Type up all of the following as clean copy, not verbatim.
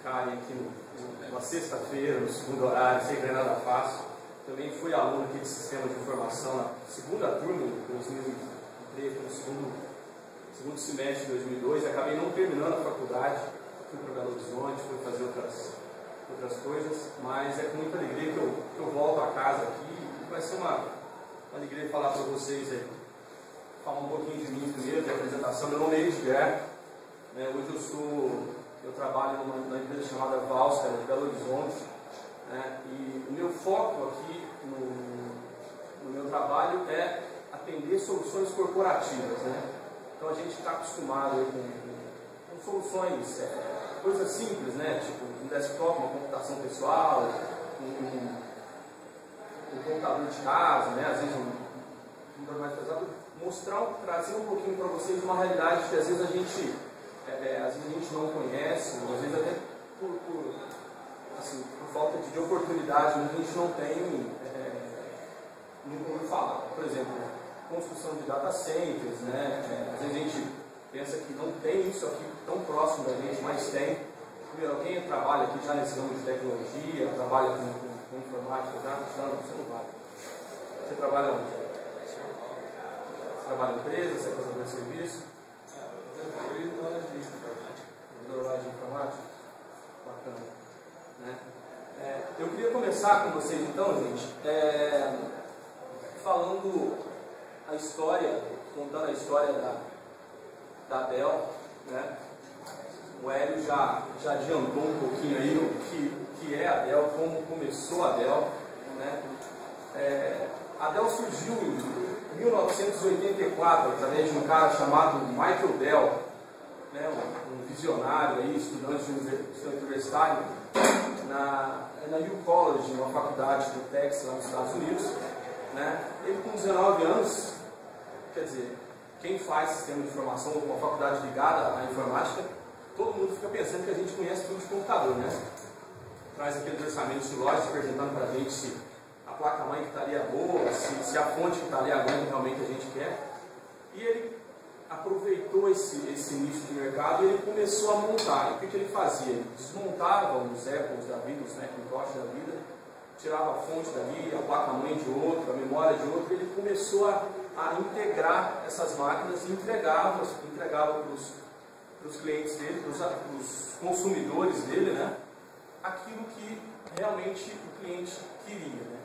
Karen aqui numa sexta-feira, no segundo horário, sem ganhar nada fácil. Também fui aluno aqui de Sistema de Informação na segunda turma de 2003, no segundo semestre de 2002. Acabei não terminando a faculdade, fui para Belo Horizonte, fui fazer outras coisas, mas é com muita alegria que eu volto a casa aqui. Vai ser uma alegria falar para vocês aí, falar um pouquinho de mim primeiro, de apresentação. Meu nome é Edgar, né? Hoje eu trabalho numa empresa chamada Valscar, de Belo Horizonte, né? E o meu foco aqui no meu trabalho é atender soluções corporativas, né? Então a gente está acostumado aí com soluções, coisas simples, né? Tipo um desktop, uma computação pessoal, um computador de casa, né? Às vezes um computador mais pesado. Trazer um pouquinho para vocês uma realidade que às vezes a gente não conhece, ou às vezes até por falta de oportunidade, mas a gente não tem nunca ouviu falar. Por exemplo, construção de data centers, né? Às vezes a gente pensa que não tem isso aqui tão próximo da gente, mas tem. Alguém trabalha aqui já nesse ramo de tecnologia, trabalha com informática, você não vale. Você trabalha onde? Você trabalha em empresa, você é prestador de serviço? De informática? Bacana. Né? Eu queria começar com vocês então, gente, contando a história da Dell, né? O Hélio já adiantou um pouquinho aí o que é a Dell, como começou a Dell, né? A Dell surgiu em 1984 através de um cara chamado Michael Dell, né? Um visionário aí, estudante universitário na U College, uma faculdade do Texas, lá nos Estados Unidos, né? Ele com 19 anos, quer dizer, quem faz sistema de informação ou uma faculdade ligada à informática, todo mundo fica pensando que a gente conhece tudo de computador, né? Traz aqueles orçamentos de lojas apresentando para a gente se a placa-mãe que está ali é boa, se a fonte que está ali é a que realmente a gente quer. E ele aproveitou esse nicho de mercado e ele começou a montar. E o que ele fazia? Ele desmontava os Apples da vida, os Macintosh da vida, tirava a fonte dali, a placa-mãe de outro, a memória de outro, e ele começou a integrar essas máquinas e entregava para os clientes dele, para os consumidores dele, né? Aquilo que realmente o cliente queria, né?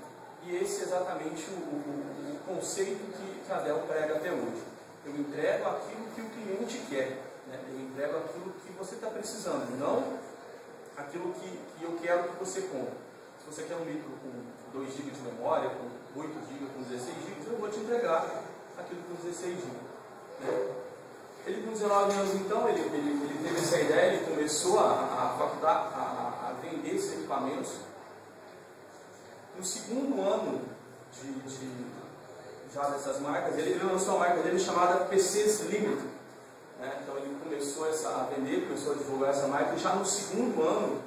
E esse é exatamente o conceito que a Dell prega até hoje. Eu entrego aquilo que o cliente quer, né? Eu entrego aquilo que você está precisando, não aquilo que eu quero que você compre. Se você quer um livro com 2 GB de memória, com 8 GB, com 16 GB, eu vou te entregar aquilo com 16 GB. Né? Ele com 19 anos então, ele teve essa ideia, ele começou a vender esses equipamentos. No segundo ano já dessas marcas, ele lançou uma marca dele chamada PCs Limited. Né? Então ele começou a vender, começou a divulgar essa marca, e já no segundo ano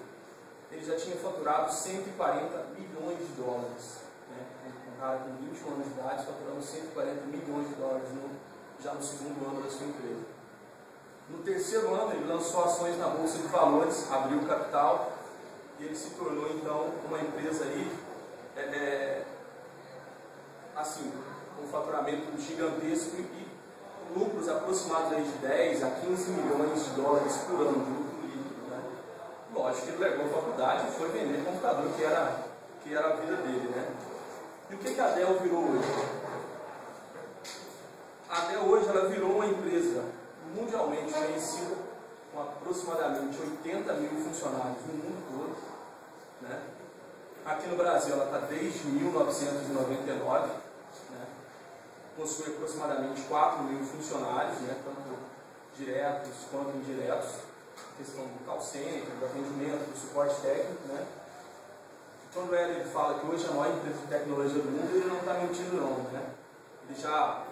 ele já tinha faturado 140 milhões de dólares. Né? Um cara com 21 anos de idade faturando 140 milhões de dólares já no segundo ano da sua empresa. No terceiro ano ele lançou ações na Bolsa de Valores, abriu capital, e ele se tornou então uma empresa aí, um faturamento gigantesco e lucros aproximados aí de 10 a 15 milhões de dólares por ano de lucro líquido, né? Lógico que ele largou a faculdade e foi vender computador, que era a vida dele, né? E o que a Dell virou hoje? A Dell hoje ela virou uma empresa mundialmente conhecida, com aproximadamente 80 mil funcionários no mundo todo, né? Aqui no Brasil ela está desde 1999, né? Possui aproximadamente 4 mil funcionários, né? Tanto diretos quanto indiretos, questão do call center, do atendimento, do suporte técnico, né? Quando ele fala que hoje é a maior empresa de tecnologia do mundo, ele não está mentindo não, né? Ele já,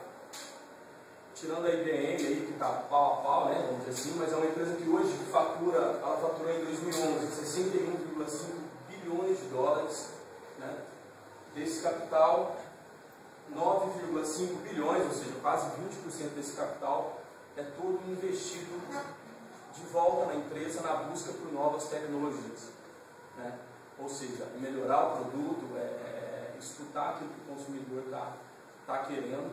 tirando a IBM aí, que está pau a pau, né, vamos dizer assim, mas é uma empresa que hoje ela faturou em 2011 61,5 bilhões de dólares, né? Desse capital, 9,5 bilhões, ou seja, quase 20% desse capital é todo investido de volta na empresa na busca por novas tecnologias, né? Ou seja, melhorar o produto, escutar aquilo que o consumidor está querendo,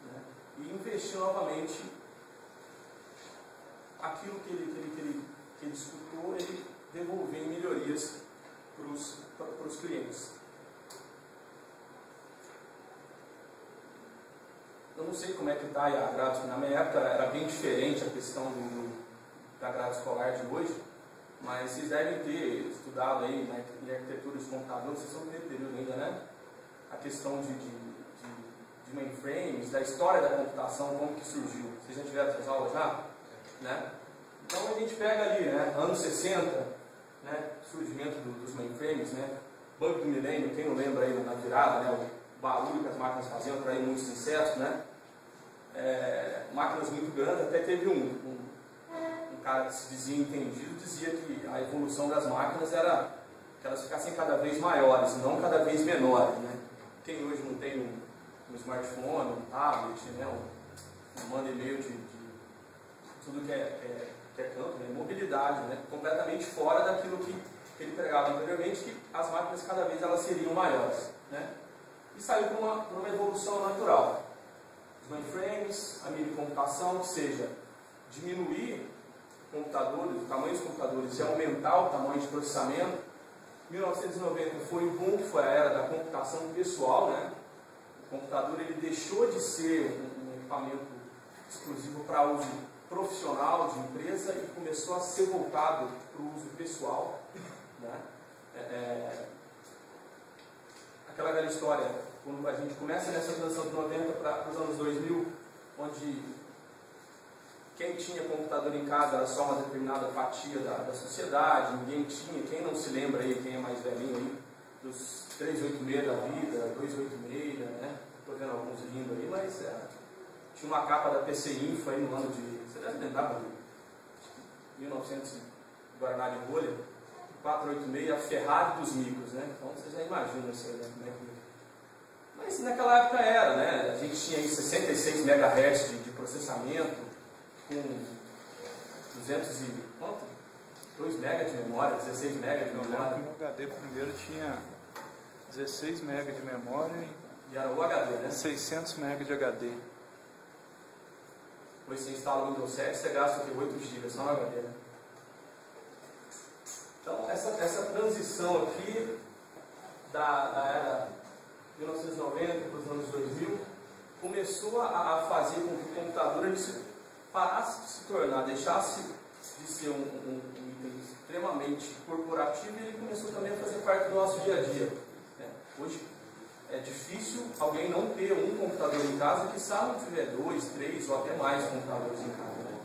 né? E investir novamente aquilo que ele escutou, ele devolver em melhorias para os clientes. Eu não sei como é que está a grade, na minha época era bem diferente a questão da grade escolar de hoje, mas vocês devem ter estudado aí em arquitetura de computadores, vocês são no primeiro período ainda, né? A questão de mainframes, da história da computação, como que surgiu. Vocês já tiveram essas aulas já? Né? Então a gente pega ali, né, anos 60, né, surgimento dos mainframes, né, bug do milênio, quem não lembra aí na virada, né, o barulho que as máquinas faziam, atrair muitos insetos, né, máquinas muito grandes. Até teve um cara que se dizia entendido, dizia que a evolução das máquinas era que elas ficassem cada vez maiores, não cada vez menores, né. Quem hoje não tem um smartphone, um tablet, né, manda e-mail de tudo que é campo, né, mobilidade, né, completamente fora daquilo que ele pregava anteriormente, que as máquinas cada vez elas seriam maiores, né, e saiu por uma evolução natural. Os mainframes, a microcomputação, ou seja, diminuir computadores, o tamanho dos computadores e aumentar o tamanho de processamento. 1990 foi o boom, que foi a era da computação pessoal, né? O computador ele deixou de ser um equipamento exclusivo para uso profissional de empresa e começou a ser voltado para o uso pessoal, né? Aquela velha história, quando a gente começa nessa transição de 90 para os anos 2000, onde quem tinha computador em casa era só uma determinada fatia da sociedade, ninguém tinha. Quem não se lembra aí, quem é mais velhinho aí, dos 386 da vida, 286, né? Estou vendo alguns rindo aí, mas tinha uma capa da PC Info aí no ano de... Você deve lembrar, 1900, Guaraná de rolha, 486, a Ferrari dos micros, né? Então você já imagina isso aí, né? Como é que... Mas naquela época era, né? A gente tinha aí 66 MHz de processamento, com 200 e quanto? 2 MB de memória, 16 MB de memória. O HD primeiro tinha 16 MB de memória e era o HD, né? 600 MB de HD. Depois você instala o Windows 7, você gasta aqui 8 GB só no HD, né? Então essa transição aqui da era 1990 para os anos 2000 começou a fazer com que o computador ele parasse de se tornar, deixasse de ser um item extremamente corporativo, e ele começou também a fazer parte do nosso dia a dia, né? Hoje é difícil alguém não ter um computador em casa, que se não tiver 2, 3 ou até mais computadores em casa, né?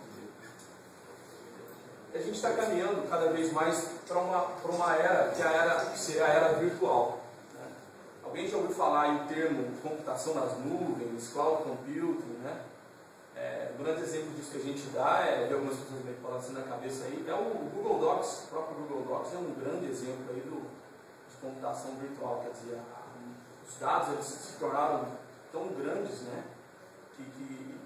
A gente está caminhando cada vez mais para uma era que seria a era virtual, né? Alguém já ouviu falar em termo computação nas nuvens, cloud computing, né? Um grande exemplo disso que a gente dá, de algumas pessoas que falam assim na cabeça aí, é o Google Docs. O próprio Google Docs é um grande exemplo aí de computação virtual. Quer dizer, os dados eles se tornaram tão grandes, né, que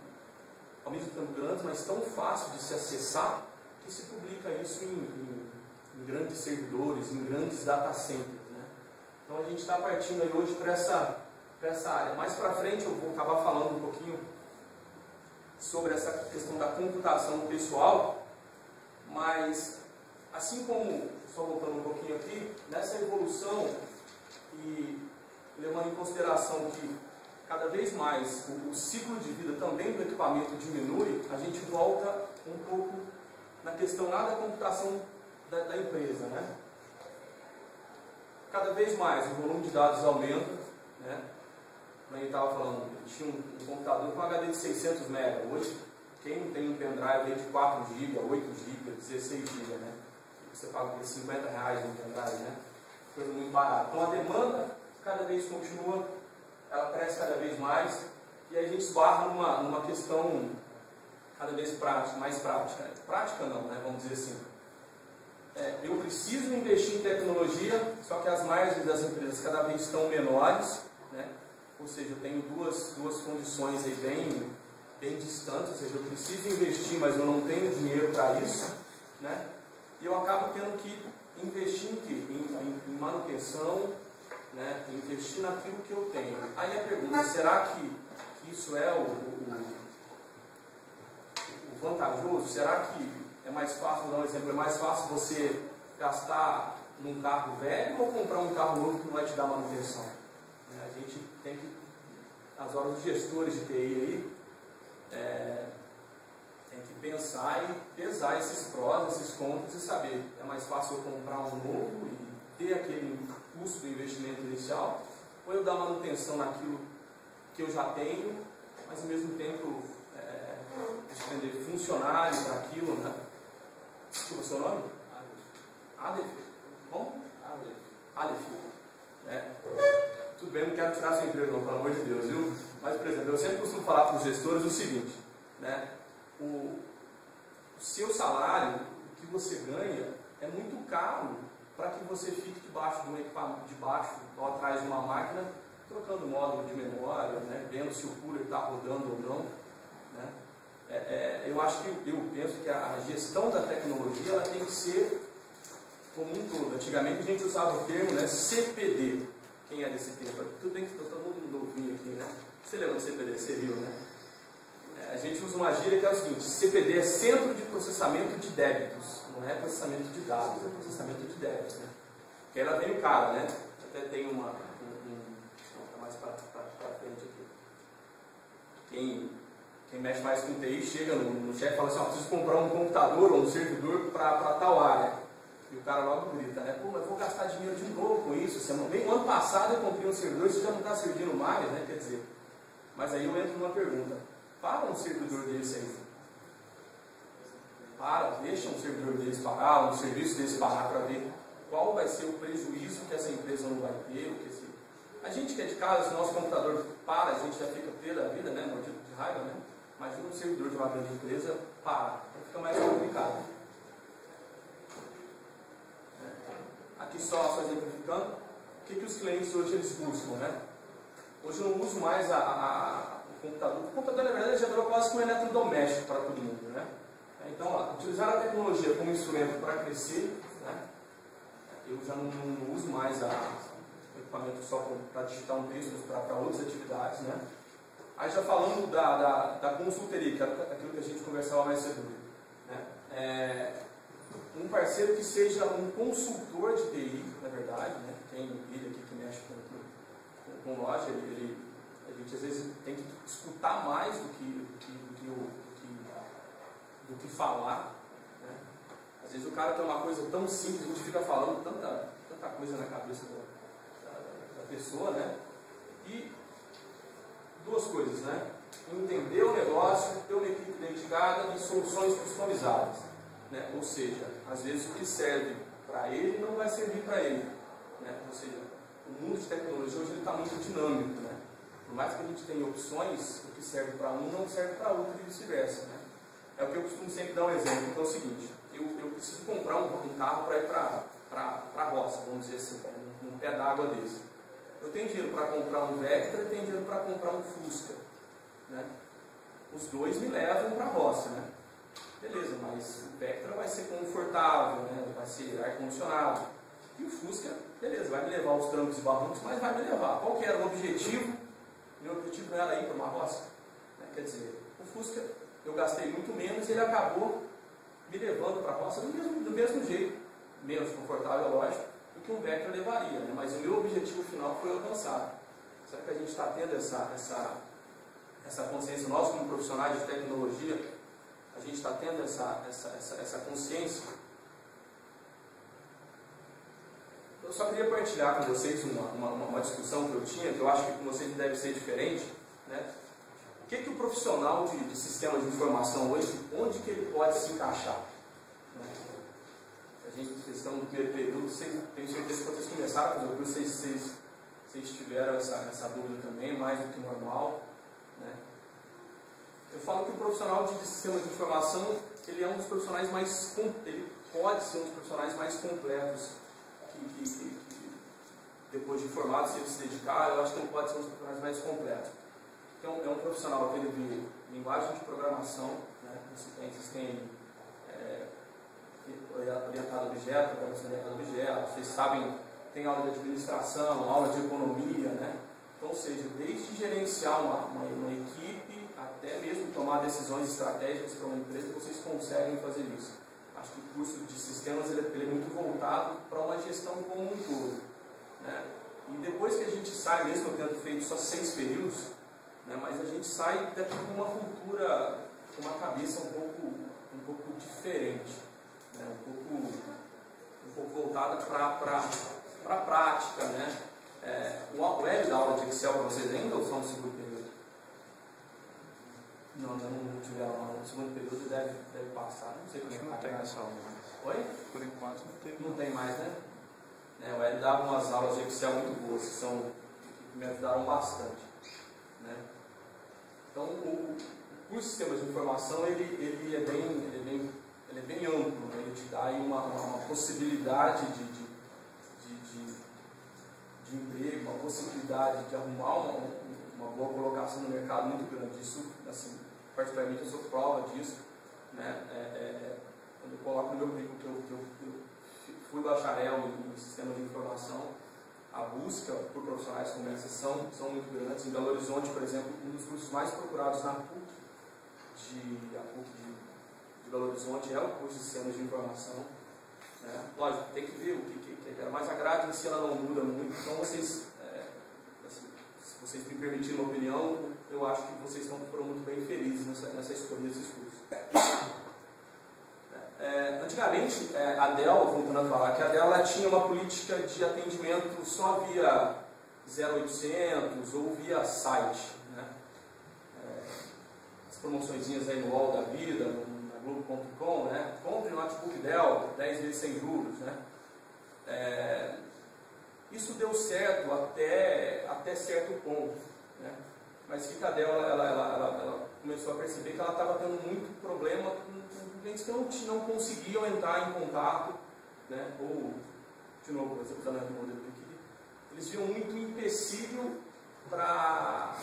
ao mesmo tempo grandes, mas tão fácil de se acessar, que se publica isso em grandes servidores, em grandes data centers, né? Então a gente está partindo aí hoje para essa área. Mais para frente eu vou acabar falando um pouquinho sobre essa questão da computação pessoal, mas assim como, só voltando um pouquinho aqui, nessa evolução e levando em consideração que cada vez mais o ciclo de vida também do equipamento diminui, a gente volta um pouco na questão lá da computação da empresa, né? Cada vez mais o volume de dados aumenta, né? Como a gente estava falando, tinha um computador com HD de 600 MB. Hoje, quem não tem um pendrive aí de 4 GB, 8 GB, 16 GB, né? Você paga por R$50 no pendrive, né? Coisa muito barata. Então a demanda cada vez continua, ela cresce cada vez mais, e aí a gente esbarra numa questão cada vez mais prática. Prática não, né? Vamos dizer assim. Eu preciso investir em tecnologia, só que as margens das empresas cada vez estão menores, né? Ou seja, eu tenho duas condições aí bem distantes, ou seja, eu preciso investir, mas eu não tenho dinheiro para isso, né? E eu acabo tendo que investir em manutenção, né? Investir naquilo que eu tenho. Aí a pergunta, será que isso é o vantajoso? Será que é mais fácil, vou dar um exemplo, é mais fácil você gastar num carro velho ou comprar um carro novo que não vai te dar manutenção? A gente tem que, as horas dos gestores de TI aí, tem que pensar e pesar esses prós, esses contras e saber, é mais fácil eu comprar um novo e ter aquele custo do investimento inicial, ou eu dar manutenção naquilo que eu já tenho, mas ao mesmo tempo despender funcionário para aquilo, né? Desculpa o seu nome? Aleph. Como? Aleph. Tudo bem, não quero tirar sua empresa, não, pelo amor de Deus, viu? Mas, por exemplo, eu sempre costumo falar para os gestores o seguinte, né? O seu salário, o que você ganha, é muito caro para que você fique debaixo de um equipamento, ou atrás de uma máquina, trocando módulo de memória, né? Vendo se o cooler está rodando ou não, né? Eu penso que a gestão da tecnologia ela tem que ser como um todo. Antigamente a gente usava o termo, né, CPD. Quem é desse termo? Tudo bem que está todo mundo novinho aqui, né? Você lembra do CPD? Você viu, né? A gente usa uma gíria que é o seguinte: CPD é Centro de Processamento de Débitos. Não é processamento de dados, é processamento de débitos, né? Porque ela vem o cara, né? Até tem uma... Está mais para frente aqui. Quem mexe mais com TI chega no chefe e fala assim: ó, preciso comprar um computador ou um servidor para tal área. E o cara logo grita, né? Pô, mas eu vou gastar dinheiro de novo com isso. Bem, o ano passado eu comprei um servidor, isso já não está servindo mais, né? Quer dizer, mas aí eu entro numa pergunta: para um servidor desse aí. Deixa um servidor deles parar, um serviço deles parar para ver qual vai ser o prejuízo que essa empresa não vai ter. A gente que é de casa, se o nosso computador para, a gente já fica pé da vida, né? Mordido de raiva, né? Imagina um servidor de uma grande empresa parar, fica mais complicado. Aqui só exemplificando, o que os clientes hoje eles buscam, né? Hoje eu não uso mais o computador. O computador, na verdade, já virou quase que um eletrodoméstico para todo mundo, né? Então, utilizar a tecnologia como instrumento para crescer, né? Eu já não uso mais o equipamento só para digitar um texto, para outras atividades, né? Aí já falando da consultoria, que é aquilo que a gente conversava mais cedo, né? Um parceiro que seja um consultor de TI, na verdade, né? Quem lida aqui, que mexe com loja, a gente às vezes tem que escutar mais do que falar, né? Às vezes o cara tem uma coisa tão simples, a gente fica falando tanta coisa na cabeça da pessoa, né? E duas coisas, né? Entender o negócio, ter uma equipe dedicada e soluções customizadas, né? Ou seja, às vezes o que serve para ele não vai servir para ele, né? Ou seja, o mundo de tecnologia hoje está muito dinâmico, né? Por mais que a gente tenha opções, o que serve para um não serve para outro e vice-versa, né? É o que eu costumo sempre dar um exemplo. Então é o seguinte: eu preciso comprar um carro para ir para a roça, vamos dizer assim, um pé d'água desse. Eu tenho dinheiro para comprar um Vectra e tenho dinheiro para comprar um Fusca, né? Os dois me levam para a roça, né? Beleza, mas o Vectra vai ser confortável, né? Vai ser ar-condicionado. E o Fusca, beleza, vai me levar aos trancos e barrancos, mas vai me levar. Qual que era o objetivo? Meu objetivo não era ir para uma roça, né? Quer dizer, o Fusca eu gastei muito menos e ele acabou me levando para a roça do mesmo jeito, menos confortável, lógico, do que um Vectra levaria, né? Mas o meu objetivo final foi alcançado. Será que a gente está tendo essa consciência? Nós, como profissionais de tecnologia, a gente está tendo essa consciência? Eu só queria partilhar com vocês uma discussão que eu tinha, que eu acho que com vocês deve ser diferente, né? O que o profissional de sistemas de informação hoje, onde que ele pode se encaixar? A gente, vocês estão no primeiro período, tenho certeza que vocês começaram, mas vocês tiveram essa dúvida também, mais do que normal, né? Eu falo que o profissional de sistemas de informação, ele é um dos profissionais ele pode ser um dos profissionais mais completos que depois de formado, se ele se dedicar, eu acho que ele pode ser um dos profissionais mais completos. Então, é um profissional que ele vê linguagem de programação, né? Vocês têm orientada a objeto, programação orientada a objeto, vocês sabem, tem aula de administração, aula de economia, né? Então, ou seja, desde gerenciar uma equipe até mesmo tomar decisões estratégicas para uma empresa, vocês conseguem fazer isso. Acho que o curso de sistemas ele é muito voltado para uma gestão como um todo, né? E depois que a gente sai, mesmo eu tendo feito só 6 períodos, né, mas a gente sai daqui com uma cultura, com uma cabeça um pouco diferente, né, um pouco voltada para a prática, né? O Hélio dá aula de Excel para vocês ainda ou só no segundo período? Não, não tiveram aula. No segundo período deve passar. Não sei como é que não tem essa aula mais. Oi? Por enquanto não tem. Não tem mais, né? O Hélio dava umas aulas de Excel muito boas, que me ajudaram bastante, né? Então, o curso de Sistemas de Informação ele é bem amplo, né? Ele te dá aí uma possibilidade de emprego, uma possibilidade de arrumar uma boa colocação no mercado muito grande. Isso, assim, particularmente eu sou prova disso, né? Quando eu coloco no meu currículo que eu fui bacharel em Sistemas de Informação, a busca por profissionais como essa são muito grandes. Em Belo Horizonte, por exemplo, um dos cursos mais procurados na PUC de Belo Horizonte é o curso de Sistemas de Informação. Lógico, tem que ver o que é, mas a grade em si ela não muda muito, então vocês, assim, se vocês me permitirem uma opinião, eu acho que vocês foram muito bem felizes nessa escolha desses cursos. Antigamente, a Dell, voltando a falar, que a Dell ela tinha uma política de atendimento só via 0800 ou via site, né? As promoçõezinhas aí no UOL da vida, na Globo.com, né? Compre um notebook Dell, 10 vezes sem juros, né? Isso deu certo até certo ponto, né? Mas que a Dell ela começou a perceber que ela estava tendo muito problema com clientes que não conseguiam entrar em contato, né? Ou, de novo, executando o modelo aqui, eles viam muito empecilho para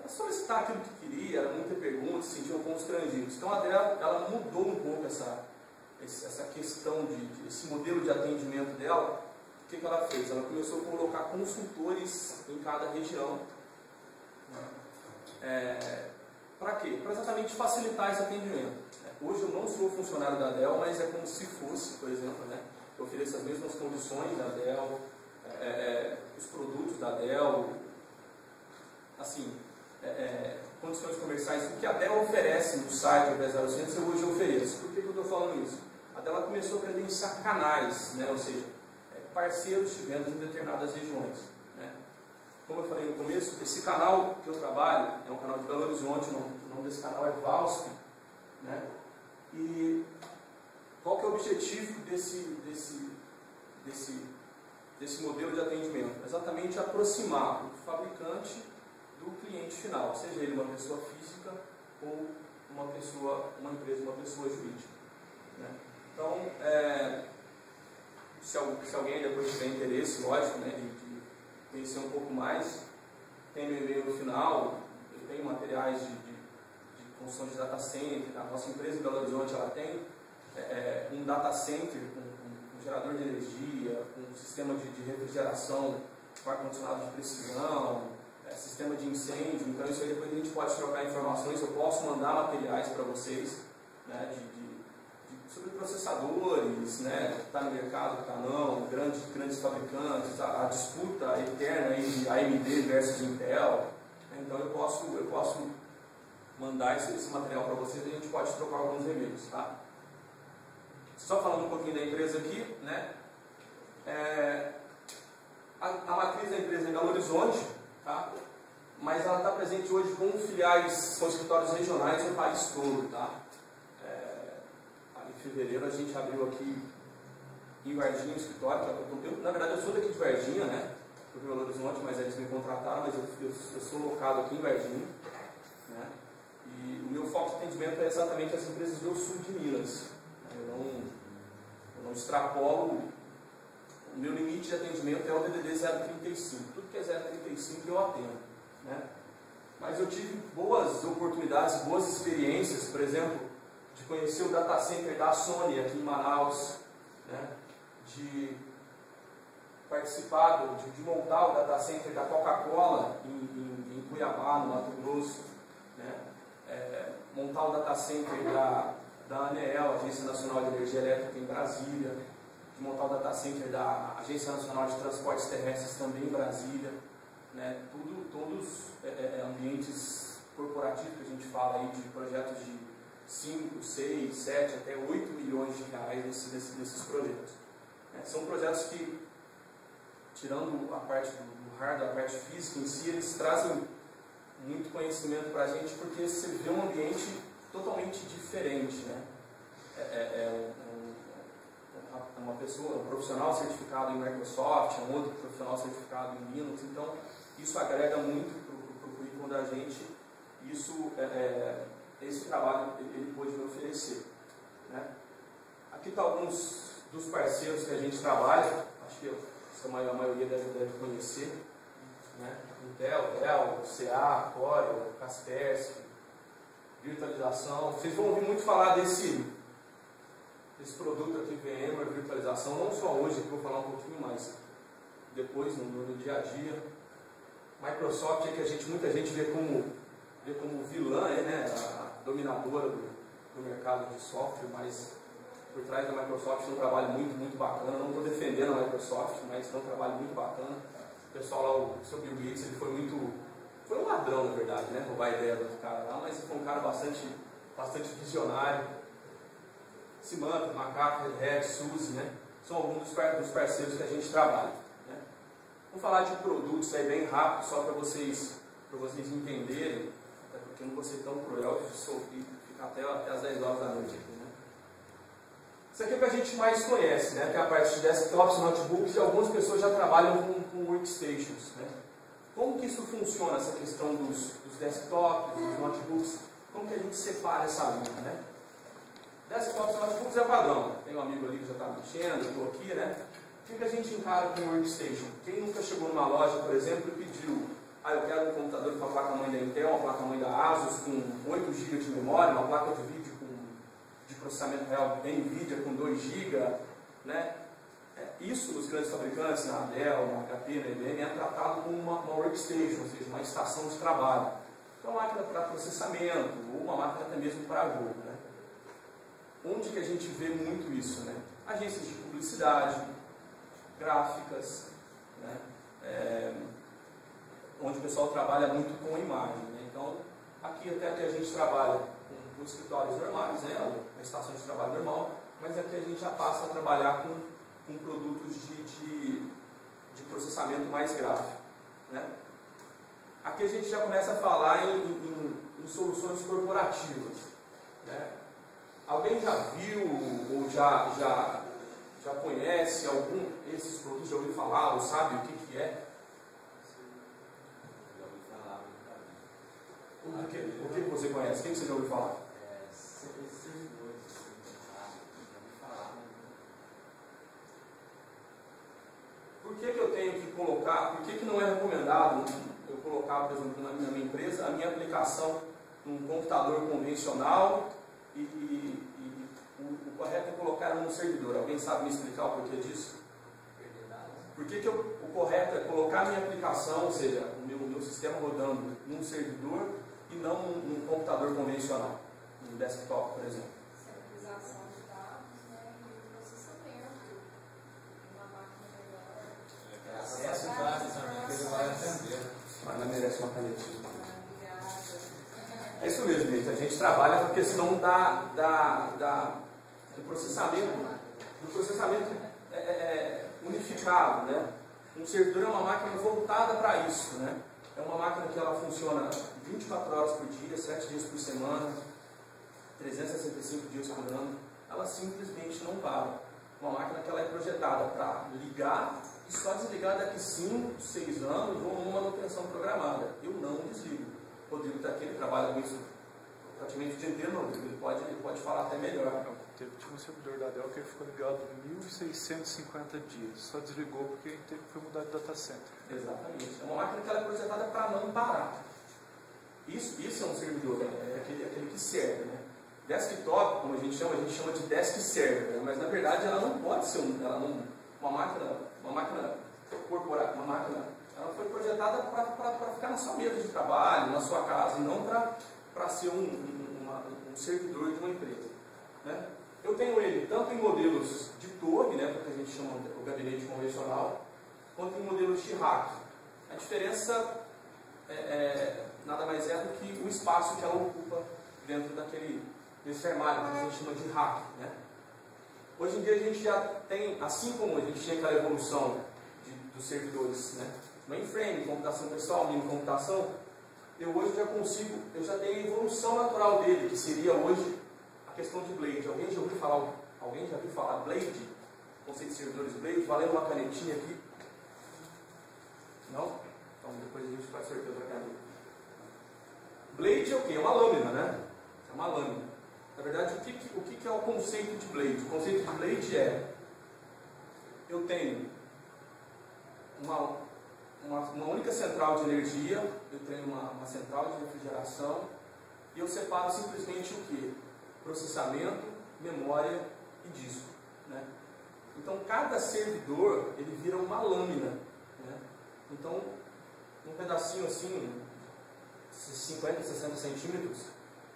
solicitar aquilo que queria, era muita pergunta, se sentiam constrangidos. Então a Dell ela mudou um pouco essa questão esse modelo de atendimento dela. O que ela fez? Ela começou a colocar consultores em cada região. Para quê? Para exatamente facilitar esse atendimento. Hoje eu não sou funcionário da Dell, mas é como se fosse, por exemplo, né? Eu ofereço as mesmas condições da Dell, os produtos da Dell, assim, condições comerciais, o que a Dell oferece no site do 10.000 eu hoje ofereço. Por que eu estou falando isso? A Dell começou a credenciar canais, né? Ou seja, parceiros de vendas em determinadas regiões, né? Como eu falei no começo, esse canal que eu trabalho é um canal de Belo Horizonte, o nome desse canal é Valsp, né? E qual que é o objetivo desse modelo de atendimento? Exatamente aproximar o fabricante do cliente final, seja ele uma pessoa física ou uma empresa, uma pessoa jurídica, né? Então, se alguém depois tiver interesse, lógico, né, de conhecer um pouco mais, tem meu e-mail no final, eu tenho materiais de construção de data center. A nossa empresa em Belo Horizonte ela tem um data center com gerador de energia, com sistema de refrigeração, com ar-condicionado de precisão, sistema de incêndio. Então isso aí depois a gente pode trocar informações, eu posso mandar materiais para vocês, né, sobre processadores, né, que está no mercado, que está não, grandes fabricantes, a disputa eterna aí de AMD versus Intel. Então eu posso mandar esse material para vocês e a gente pode trocar alguns e-mails, tá? Só falando um pouquinho da empresa aqui, né? A matriz da empresa é em Belo Horizonte, tá? Mas ela está presente hoje com filiais, são escritórios regionais no país todo, tá? Em fevereiro a gente abriu aqui em Varginha o escritório, na verdade eu sou daqui de Varginha, né? Estou em Belo Horizonte, mas eles me contrataram, mas eu sou locado aqui em Varginha, né? E o meu foco de atendimento é exatamente as empresas do sul de Minas. Eu não extrapolo, o meu limite de atendimento é o DDD 035. Tudo que é 035 eu atendo, né? Mas eu tive boas oportunidades, boas experiências, por exemplo, de conhecer o data center da Sony aqui em Manaus, né? De participar, de montar o data center da Coca-Cola em Cuiabá, no Mato Grosso, né? Montar o data center da ANEEL, Agência Nacional de Energia Elétrica, em Brasília, de montar o data center da Agência Nacional de Transportes Terrestres também em Brasília, né? Todos ambientes corporativos que a gente fala aí de projetos de 5, 6, 7, até 8 milhões de reais nesses projetos. São projetos que, tirando a parte do hardware, a parte física em si, eles trazem muito conhecimento para a gente, porque você vê um ambiente totalmente diferente, né? Uma pessoa, um profissional certificado em Microsoft, um outro profissional certificado em Linux, então isso agrega muito para o currículo da gente. Isso, esse trabalho ele pôde me oferecer, né? Aqui está alguns dos parceiros que a gente trabalha, acho que a maioria deve conhecer, né? Intel, Dell, CA, Corel, Kaspersky, virtualização. Vocês vão ouvir muito falar desse produto aqui, VMware, virtualização, não só hoje, que eu vou falar um pouquinho mais depois, no dia a dia. Microsoft é que muita gente vê como vilã, né? A dominadora do mercado de software, mas por trás da Microsoft tem um trabalho muito bacana. Não estou defendendo a Microsoft, mas tem um trabalho muito bacana. O pessoal lá, o seu Bill Gates, ele foi um ladrão, na verdade, né? Roubar a ideia do cara lá, mas foi um cara bastante visionário. Symantec, Macaco, Red Hat, SUSE, né? São alguns dos parceiros que a gente trabalha, né? Vamos falar de produtos aí bem rápido, só para vocês entenderem, até porque eu não vou ser tão cruel de ficar até as 10 horas da noite aqui, né? Isso aqui é o que a gente mais conhece, né? Que é a parte de desktops, notebooks, e algumas pessoas já trabalham com workstations, né? Como que isso funciona, essa questão dos desktops, dos notebooks? Como que a gente separa essa linha, né? Desktops e notebooks é padrão. Tem um amigo ali que já está mexendo, eu estou aqui, né? O que a gente encara com workstation? Quem nunca chegou numa loja, por exemplo, e pediu: eu quero um computador com a placa-mãe da Intel, uma placa-mãe da Asus, com 8 GB de memória, uma placa de vídeo de processamento real NVIDIA com 2 GB, né? Isso, os grandes fabricantes, na Dell, na HP, na IBM, é tratado como uma workstation, ou seja, uma estação de trabalho. Então, uma máquina para processamento, ou uma máquina até mesmo para jogo, né? Onde que a gente vê muito isso, né? Agências de publicidade, gráficas, né? Onde o pessoal trabalha muito com imagem, né? Então, aqui até que a gente trabalha com escritórios normais, né? Uma estação de trabalho normal, mas aqui a gente já passa a trabalhar com produtos de processamento mais gráfico, né? Aqui a gente já começa a falar em soluções corporativas, né? Alguém já viu ou já conhece algum desses produtos, já ouviu falar ou sabe o que é? Já ouvi falar. O que você conhece? Quem você já ouviu falar? Por que eu tenho que colocar, por que não é recomendado eu colocar, por exemplo, na minha empresa, a minha aplicação num computador convencional e o correto é colocar num servidor? Alguém sabe me explicar o porquê disso? Por que o correto é colocar a minha aplicação, ou seja, o meu sistema rodando num servidor e não num computador convencional, num desktop, por exemplo? Centralização de dados, né, e processamento, uma máquina melhor. Acesso fácil também, que ele vai atender. Mas não merece uma canetinha. É isso mesmo, gente. A gente trabalha com a questão do processamento unificado, né? Um servidor é uma máquina voltada para isso, né? É uma máquina que ela funciona 24 horas por dia, 7 dias por semana, 365 dias por ano. Ela simplesmente não para. Uma máquina que ela é projetada para ligar e só desligar daqui 5, 6 anos ou numa manutenção programada. Eu não desligo. O Rodrigo está aqui, ele trabalha com isso praticamente o dia inteiro, ele pode falar até melhor. Teve um servidor da Dell que ele ficou ligado 1.650 dias, só desligou porque foi mudar de data center. Exatamente. É uma máquina que ela é projetada para não parar. Isso é um servidor, é aquele que serve, né? Desktop, como a gente chama de desk server, mas na verdade ela não pode ser uma máquina corporativa, ela foi projetada para ficar na sua mesa de trabalho, na sua casa, e não para ser um servidor de uma empresa. Né? Eu tenho ele tanto em modelos de torre, né, que a gente chama o gabinete convencional, quanto em modelos de rack. A diferença nada mais é do que o espaço que ela ocupa dentro desse armário, que a gente chama de rack. Né? Hoje em dia a gente já tem, assim como a gente tinha aquela evolução dos servidores, né? Mainframe, computação pessoal, mini computação, eu já tenho a evolução natural dele, que seria hoje a questão de Blade. Alguém já ouviu falar Blade? Conceito de servidores Blade? Valendo uma canetinha aqui? Não? Então depois a gente faz sorteio da caneta. Blade é o quê? É uma lâmina, né? É uma lâmina. Na verdade, o que é o conceito de Blade? O conceito de Blade é: eu tenho uma única central de energia, eu tenho uma central de refrigeração, e eu separo simplesmente o que? Processamento, memória e disco. Né? Então, cada servidor, ele vira uma lâmina. Né? Então, um pedacinho assim, 50, 60 centímetros,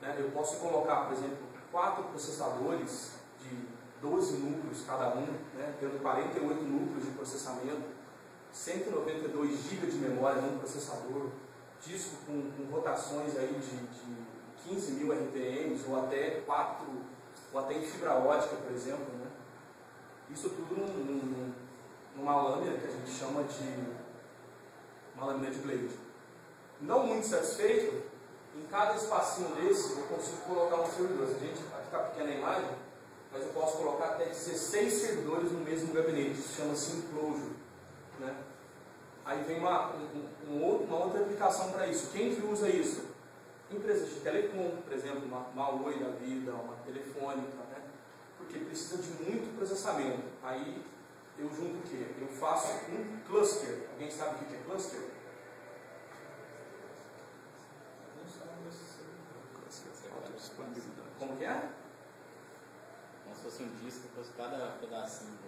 né? Eu posso colocar, por exemplo, 4 processadores de 12 núcleos cada um, né? Tendo 48 núcleos de processamento, 192 GB de memória num processador, disco com rotações aí de 15.000 RPMs ou até 4, ou até em fibra ótica, por exemplo. Né? Isso tudo numa lâmina que a gente chama de uma lâmina de Blade. Não muito satisfeito, em cada espacinho desse eu consigo colocar um servidor. A gente aqui está pequena a imagem, mas eu posso colocar até 16 servidores no mesmo gabinete. Isso chama-se enclosure. Né? Aí vem uma outra aplicação para isso. Quem que usa isso? Empresas de telecom, por exemplo, uma Oi da vida, uma telefônica, né? Porque precisa de muito processamento. Aí eu junto o quê? Eu faço um cluster. Alguém sabe o que é cluster? Como que é? Como se fosse um disco, fosse cada pedacinho.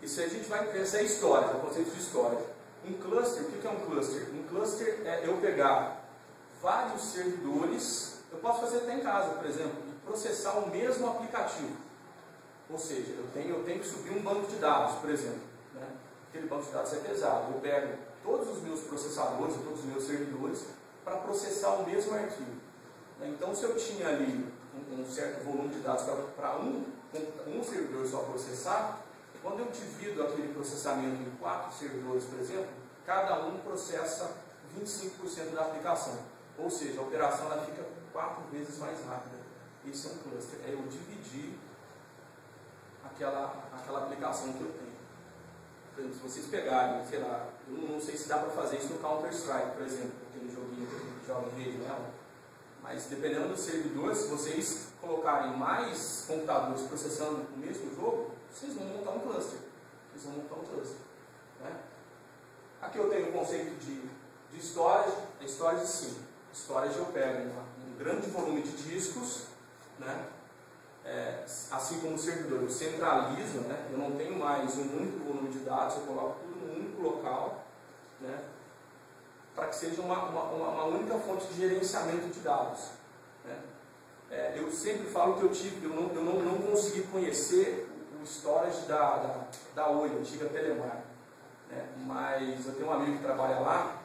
Isso aí a gente vai pensar em história, o conceito de história. Um cluster, o que é um cluster? Um cluster é eu pegar vários servidores, eu posso fazer até em casa, por exemplo, e processar o mesmo aplicativo. Ou seja, eu tenho que subir um banco de dados, por exemplo. Né? Aquele banco de dados é pesado. Eu pego todos os meus processadores, todos os meus servidores, para processar o mesmo arquivo. Então, se eu tinha ali um certo volume de dados para um servidor só processar, quando eu divido aquele processamento em 4 servidores, por exemplo, cada um processa 25% da aplicação. Ou seja, a operação ela fica 4 vezes mais rápida. Isso é um cluster. É eu dividir aquela aplicação que eu tenho. Por exemplo, se vocês pegarem, sei lá, eu não sei se dá para fazer isso no Counter-Strike, por exemplo, aquele joguinho que a gente joga em rede, né? Mas dependendo do servidor, se vocês colocarem mais computadores processando o mesmo jogo, vocês vão montar um cluster. Né? Aqui eu tenho o conceito de storage. A storage, sim. Storage eu pego um grande volume de discos, né? Assim como o servidor, eu centralizo, né? Eu não tenho mais um único volume de dados, eu coloco tudo num único local, né? Para que seja uma única fonte de gerenciamento de dados. Né? Eu sempre falo que eu não consegui conhecer o storage da Oi, antiga Telemar. Né? Mas eu tenho um amigo que trabalha lá,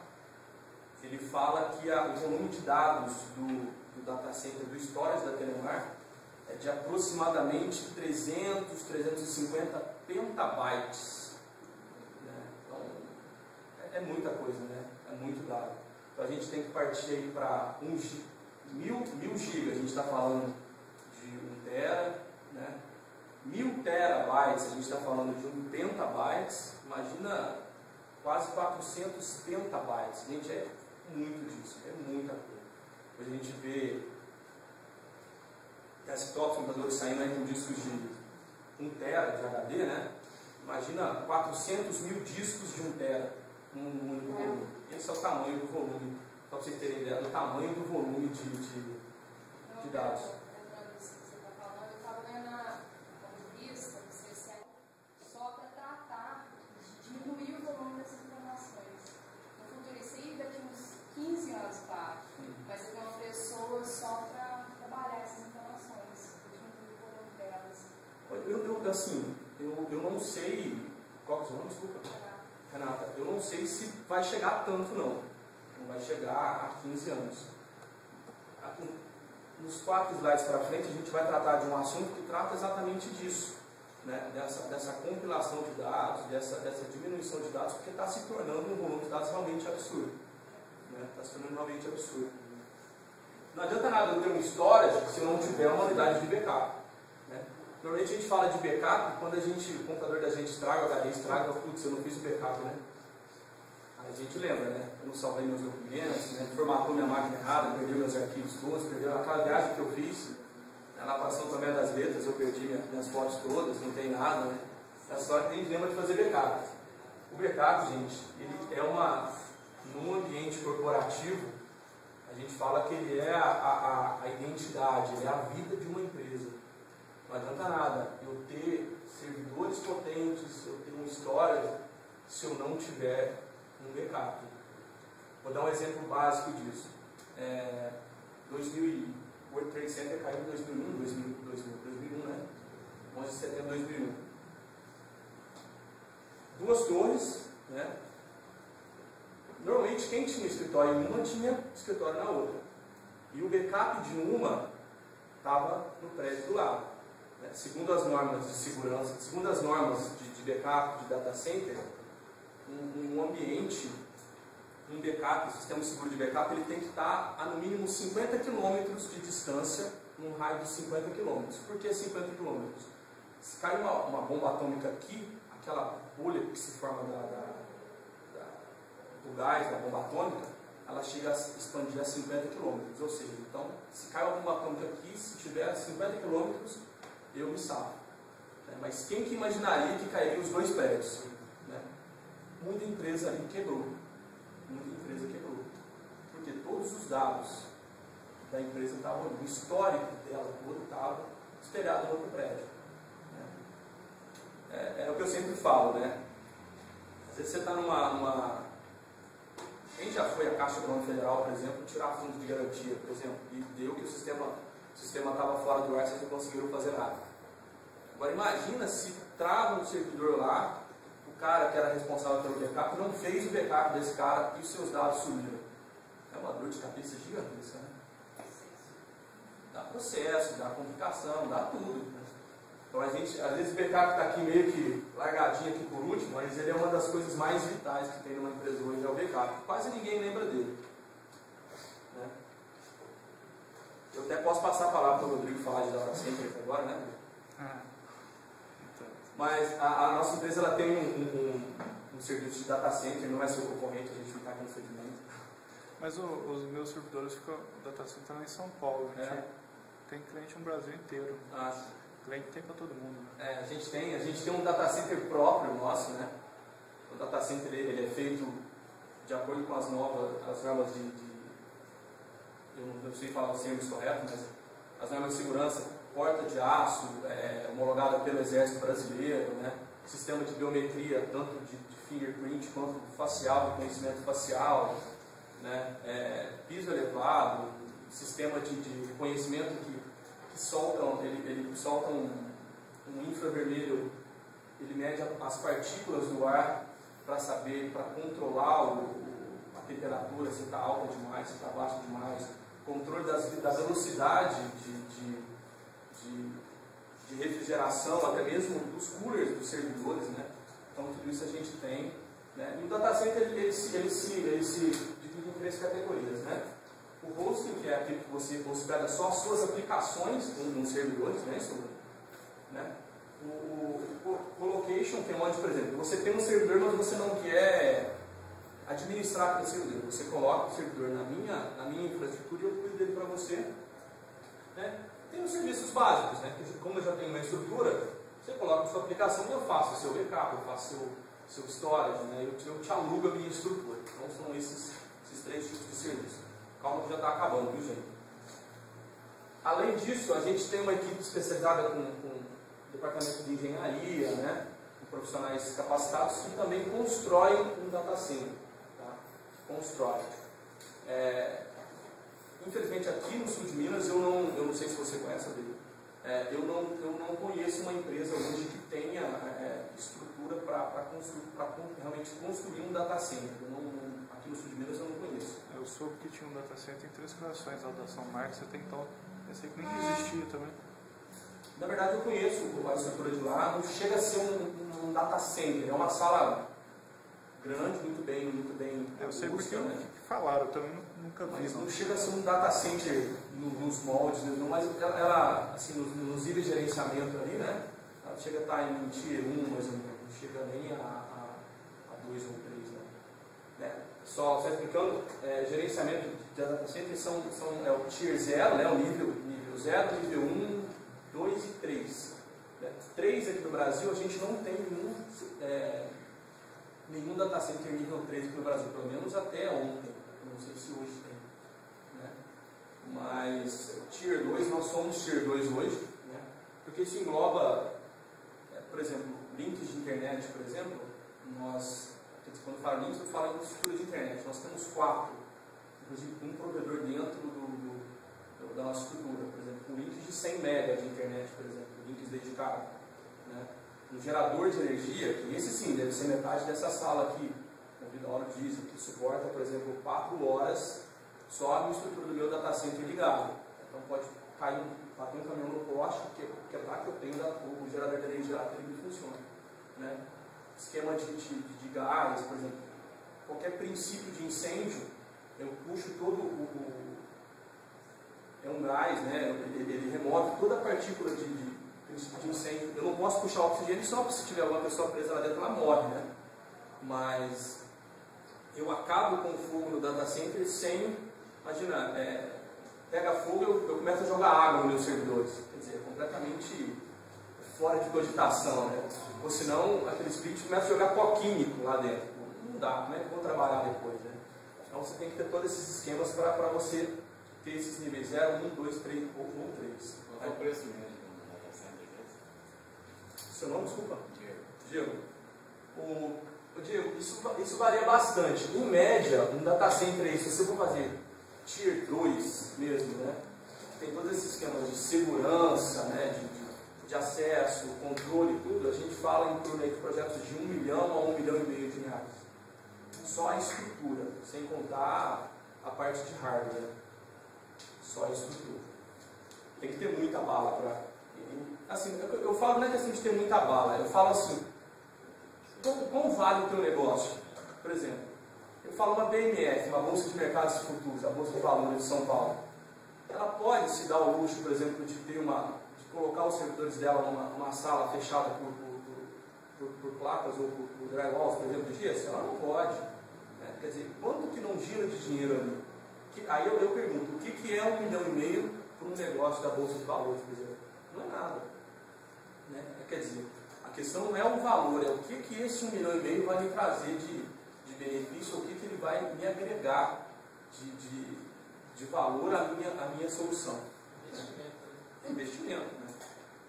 ele fala que o volume de dados do data center, do storage da Telemar, é de aproximadamente 350 petabytes. Né? Então, é muita coisa, né? É muito dado. Então a gente tem que partir aí para 1.000 GB, a gente está falando de 1 tera, né? 1.000 terabytes, a gente está falando de 1 petabytes, imagina quase 400 petabytes. Gente, é muito disso, é muita coisa. Depois a gente vê desktops, computadores saindo aí com discos de 1 tera de HD, né? Imagina 400.000 discos de 1 tera, um único volume. Esse é o tamanho do volume, para vocês terem ideia do tamanho do volume de dados. assim, eu não sei, qual que é o seu nome? Desculpa. Renata, eu não sei se vai chegar tanto não. Não vai chegar a 15 anos. Nos 4 slides para frente, a gente vai tratar de um assunto que trata exatamente disso, né? Dessa compilação de dados, dessa diminuição de dados, porque está se tornando um volume de dados realmente absurdo. Está se tornando realmente absurdo. Não adianta nada eu ter um storage se eu não tiver uma unidade de backup. Né? Normalmente a gente fala de backup quando o computador da gente estraga, o HD estraga, putz, eu não fiz o backup, né? Aí a gente lembra, né? Eu não salvei meus documentos, né? Formatou minha máquina errada, perdeu meus arquivos todos, perdeu aquela viagem que eu fiz, na Nação Tomé das Letras, eu perdi minhas fotos todas, não tem nada, né? É só que a gente lembra de fazer backup. O backup, gente, ele é num ambiente corporativo, a gente fala que ele é a identidade, ele é a vida de uma empresa. Não adianta nada eu ter servidores potentes, eu ter um storage, se eu não tiver um backup. Vou dar um exemplo básico disso. O World Trade Center caiu em 2001, né? 11 de setembro de 2001. 2 torres, né? Normalmente quem tinha escritório em uma tinha escritório na outra. E o backup de uma estava no prédio do lado. Né? Segundo as normas de segurança, segundo as normas de backup de data center, um ambiente, um backup, um sistema seguro de backup, ele tem que estar a no mínimo 50 km de distância, num raio de 50 km. Por que 50 km? Se cai uma bomba atômica aqui, aquela bolha que se forma do gás da bomba atômica, ela chega a expandir a 50 km. Ou seja, então, se cai uma bomba atômica aqui, se tiver 50 km, eu me salvo. Mas quem que imaginaria que cairia os 2 prédios? Muita empresa ali quebrou. Muita empresa quebrou. Porque todos os dados da empresa estavam ali. O histórico dela todo estava espelhado no outro prédio. É o que eu sempre falo, né? Às vezes você está numa... Quem já foi à Caixa Econômica Federal, por exemplo, tirar fundos de garantia, por exemplo, e deu que o sistema estava fora do ar, vocês não conseguiram fazer nada. Agora imagina se trava um servidor lá, o cara que era responsável pelo backup não fez o backup desse cara e os seus dados sumiram. É uma dor de cabeça gigantesca, né? Dá processo, dá complicação, dá tudo. Né? Então a gente, às vezes o backup está aqui meio que largadinho aqui por último, mas ele é uma das coisas mais vitais que tem numa empresa hoje, é o backup. Quase ninguém lembra dele. Né? Eu até posso passar a palavra para o Rodrigo falar de data center agora, né? Mas a nossa empresa ela tem um serviço de data center, não é seu concorrente, a gente não está aqui no segmento. Mas os meus servidores ficam data center lá em São Paulo. Tem cliente no Brasil inteiro. Cliente tem para todo mundo. Né? A gente tem um data center próprio nosso, né? O data center ele é feito de acordo com as normas eu não sei falar os termos corretos, mas as normas de segurança, porta de aço, homologada pelo Exército Brasileiro, né? Sistema de biometria, tanto de fingerprint quanto facial, reconhecimento facial, né? Piso elevado, sistema de reconhecimento que soltam, ele solta um infravermelho, ele mede as partículas do ar para saber, para controlar a temperatura, se está alta demais, se está baixa demais, controle da velocidade de refrigeração, até mesmo dos coolers dos servidores, né? Então tudo isso a gente tem, né? E o data center ele se divide em 3 categorias, né? O hosting, que é aquele que você hospeda só as suas aplicações nos servidores, né? O colocation, que é onde, por exemplo, você tem um servidor, mas você não quer administrar aquele servidor. Você coloca o servidor na minha infraestrutura e eu cuido dele para você. Né? Tem os serviços básicos, né? Como eu já tenho uma estrutura, você coloca a sua aplicação e eu faço o seu backup, eu faço o seu storage, né? Eu te alugo a minha estrutura. Então são esses 3 tipos de serviço. Calma que já está acabando, viu, gente? Além disso, a gente tem uma equipe especializada com departamento de engenharia, né? Com profissionais capacitados que também constroem um data center. Tá? Constrói. Infelizmente, aqui no sul de Minas, eu não sei se você conhece, eu não conheço uma empresa hoje que tenha estrutura para realmente construir um data center. Aqui no sul de Minas eu não conheço. Eu soube que tinha um data center em Três Corações, lá da São Marcos, até então pensei que nem existia também. Na verdade eu conheço a estrutura de lá, não chega a ser um data center, é uma sala grande, muito bem. Eu sei porque falaram, eu também nunca vi. Mas não chega a ser um data center nos moldes, não, mas ela assim, nos níveis de gerenciamento ali, né? Ela chega a estar em Tier 1, mais ou menos, não chega nem a 2 ou 3, né? Só explicando, gerenciamento de data center é o Tier 0, né? O nível 0, nível 1, 2 e 3. 3 aqui no Brasil, a gente não tem nenhum data center nível 3 aqui no Brasil, pelo menos até ontem. Não sei se hoje tem. Né? Mas Tier 2, nós somos Tier 2 hoje, né? Porque isso engloba, por exemplo, links de internet, por exemplo. Quando eu falo links, eu falo em estrutura de internet. Nós temos 4, inclusive um provedor dentro da nossa estrutura. Por exemplo, com links de 100 MB de internet, por exemplo, links dedicados. Né? Um gerador de energia, que esse sim deve ser metade dessa sala aqui, convido a hora disso, que suporta, por exemplo, 4 horas só a minha estrutura do meu data center ligado. Então pode bater um caminhão no poste, quebrar que eu tenho o gerador de energia lá que ele funciona. Né? Esquema de gás, por exemplo, qualquer princípio de incêndio, eu puxo todo é um gás, né? Ele remove toda a partícula de incêndio. Eu não posso puxar oxigênio só porque se tiver alguma pessoa presa lá dentro, ela morre, né? Mas eu acabo com o fogo no data center sem, imagina, pega fogo e eu começo a jogar água nos meus servidores. Quer dizer, completamente fora de cogitação, né? Ou senão, aqueles bits começam a jogar pó químico lá dentro. Não dá, como é que eu vou trabalhar depois, né? Então você tem que ter todos esses esquemas para você ter esses níveis 0, 1, 2, 3 ou 3. Qual é o preço médio do data center? Seu nome, desculpa? Diego. Diego, isso varia bastante. Em média, um data center aí, se você for fazer Tier 2 mesmo, né? Tem todos esses esquemas de segurança, né? De acesso, controle e tudo, a gente fala em torno de projetos de 1 milhão a 1,5 milhão de reais. Só a estrutura, sem contar a parte de hardware. Só a estrutura. Tem que ter muita bala para... Assim, eu falo não é questão de ter muita bala, eu falo assim, quão vale o teu negócio? Por exemplo, eu falo uma BMF, uma Bolsa de Mercados Futuros, a Bolsa de Valores de São Paulo. Ela pode se dar o luxo, por exemplo, de colocar os servidores dela numa sala fechada por placas ou por drywalls, por exemplo, de gesso? Ela não pode. Né? Quer dizer, quanto que não gira de dinheiro ali? Aí eu pergunto, o que é 1,5 milhão para um negócio da Bolsa de Valores, por exemplo? Não é nada. Né? Quer dizer, a questão não é o valor, é o que esse 1,5 milhão vai me trazer de benefício, o que ele vai me agregar de valor à minha solução. Investimento. Né?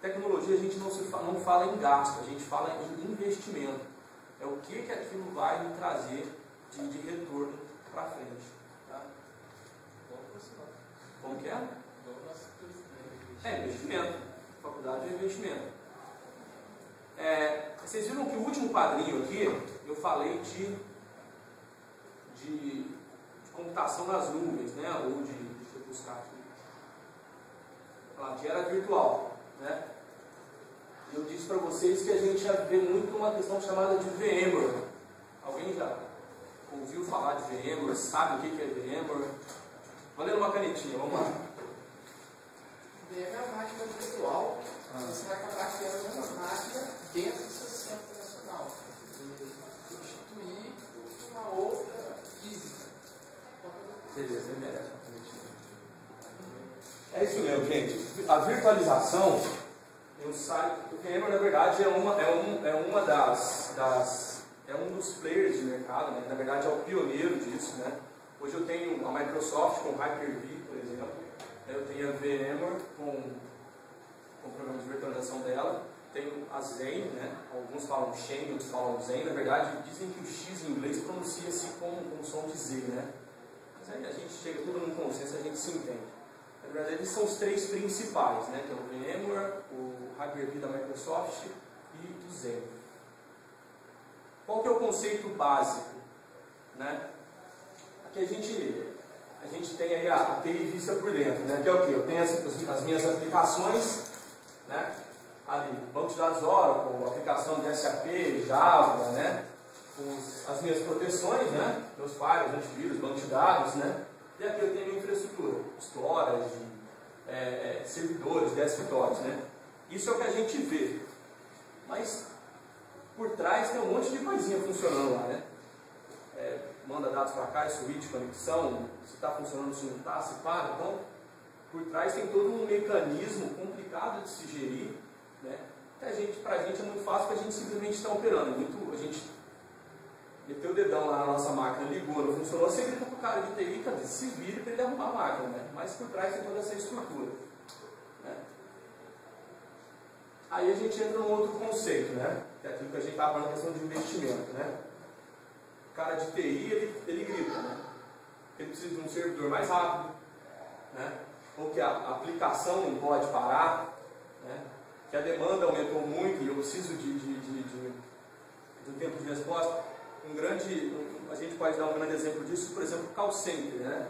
Tecnologia a gente não fala em gasto, a gente fala em investimento. É o que aquilo vai me trazer de retorno para frente. Tá? Como que é? É investimento. Faculdade é investimento. Vocês viram que o último quadrinho aqui eu falei de computação nas nuvens, né? Ou deixa eu buscar aqui. De era virtual, né? Eu disse para vocês que a gente ia ver muito uma questão chamada de VMware. Alguém já ouviu falar de VMware? Sabe o que é VMware? Valendo uma canetinha, vamos lá. VMware é uma máquina virtual. Você vai compartilhando uma máquina dentro do seu sistema operacional. Substituir uma outra física. Beleza, merece uma canetinha. É isso mesmo, gente. A virtualização, o VMware, na verdade, é um dos players de mercado, né? Na verdade, é o pioneiro disso, né? Hoje eu tenho a Microsoft com Hyper-V, por exemplo. Eu tenho a VMware com o programa de virtualização dela. Tenho a Zen, né? Alguns falam Xen, outros falam Zen. Na verdade, dizem que o X em inglês pronuncia-se com som de Z, né? Mas aí a gente chega tudo num consenso, a gente se entende. Na verdade, eles são os 3 principais, né? Que é o VMware, o Hyper-V da Microsoft e do Zen. Qual que é o conceito básico? Né? Aqui a gente tem aí a TI vista por dentro, né? Que é o quê? Eu tenho as minhas aplicações, né? Ali, banco de dados Oracle, aplicação de SAP, Java, né? As minhas proteções, né? Meus firewalls, antivírus, banco de dados, né? E aqui eu tenho a minha infraestrutura, storage, servidores, desktops, né? Isso é o que a gente vê. Mas por trás tem um monte de coisinha funcionando lá, né? Manda dados para cá, switch, conexão, se está funcionando, se não está, se para. Então, por trás tem todo um mecanismo complicado de se gerir, né? Para a gente é muito fácil, porque a gente simplesmente está operando. A gente meteu o dedão lá na nossa máquina, ligou, não funcionou, você grita para o cara de TI, se vira para ele arrumar a máquina, né? Mas por trás tem toda essa estrutura, né? Aí a gente entra num outro conceito, né? Que é aquilo que a gente estava falando, a questão de investimento, né? O cara de TI, ele grita, né? Ele precisa de um servidor mais rápido, né? Ou que a aplicação não pode parar, né? Que a demanda aumentou muito e eu preciso de um tempo de resposta. A gente pode dar um grande exemplo disso, por exemplo, o call center, né?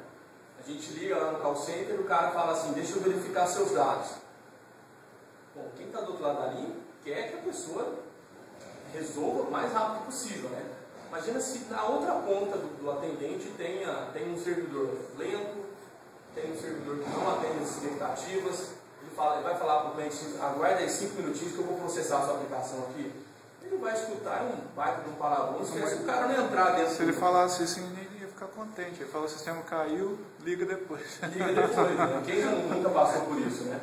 A gente liga lá no call center e o cara fala assim, deixa eu verificar seus dados. Bom, quem está do outro lado da linha quer que a pessoa resolva o mais rápido possível, né? Imagina se na outra ponta do atendente tem um servidor lento, tem um servidor que não atende as expectativas, ele vai falar para o cliente, aguarda aí 5 minutinhos que eu vou processar a sua aplicação aqui. Ele vai escutar um baita de um palavrão, se o cara não entrar dentro. Se ele falasse isso, ele ia ficar contente. Ele fala, o sistema caiu, liga depois. Liga depois, né? Quem nunca passou por isso, né?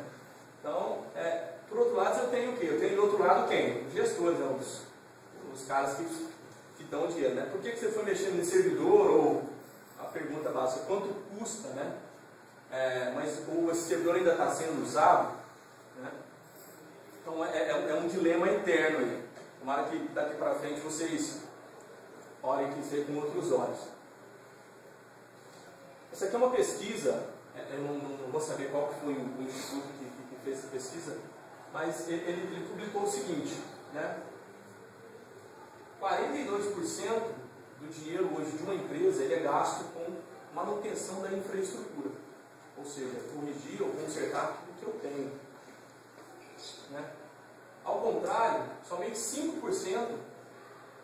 Então, por outro lado, eu tenho o quê? Eu tenho do outro lado quem? Os gestores, né? Os caras que dão dinheiro, né? Por que você foi mexendo nesse servidor? Ou a pergunta básica, quanto custa, né? Mas esse servidor ainda está sendo usado, né? Então é um dilema interno aí. Tomara que daqui para frente vocês olhem que seja com outros olhos. Essa aqui é uma pesquisa, eu não vou saber qual que foi o instituto que fez essa pesquisa, mas ele publicou o seguinte, né? 42% do dinheiro hoje de uma empresa ele é gasto com manutenção da infraestrutura. Ou seja, corrigir ou consertar tudo que eu tenho, né? Ao contrário, somente 5%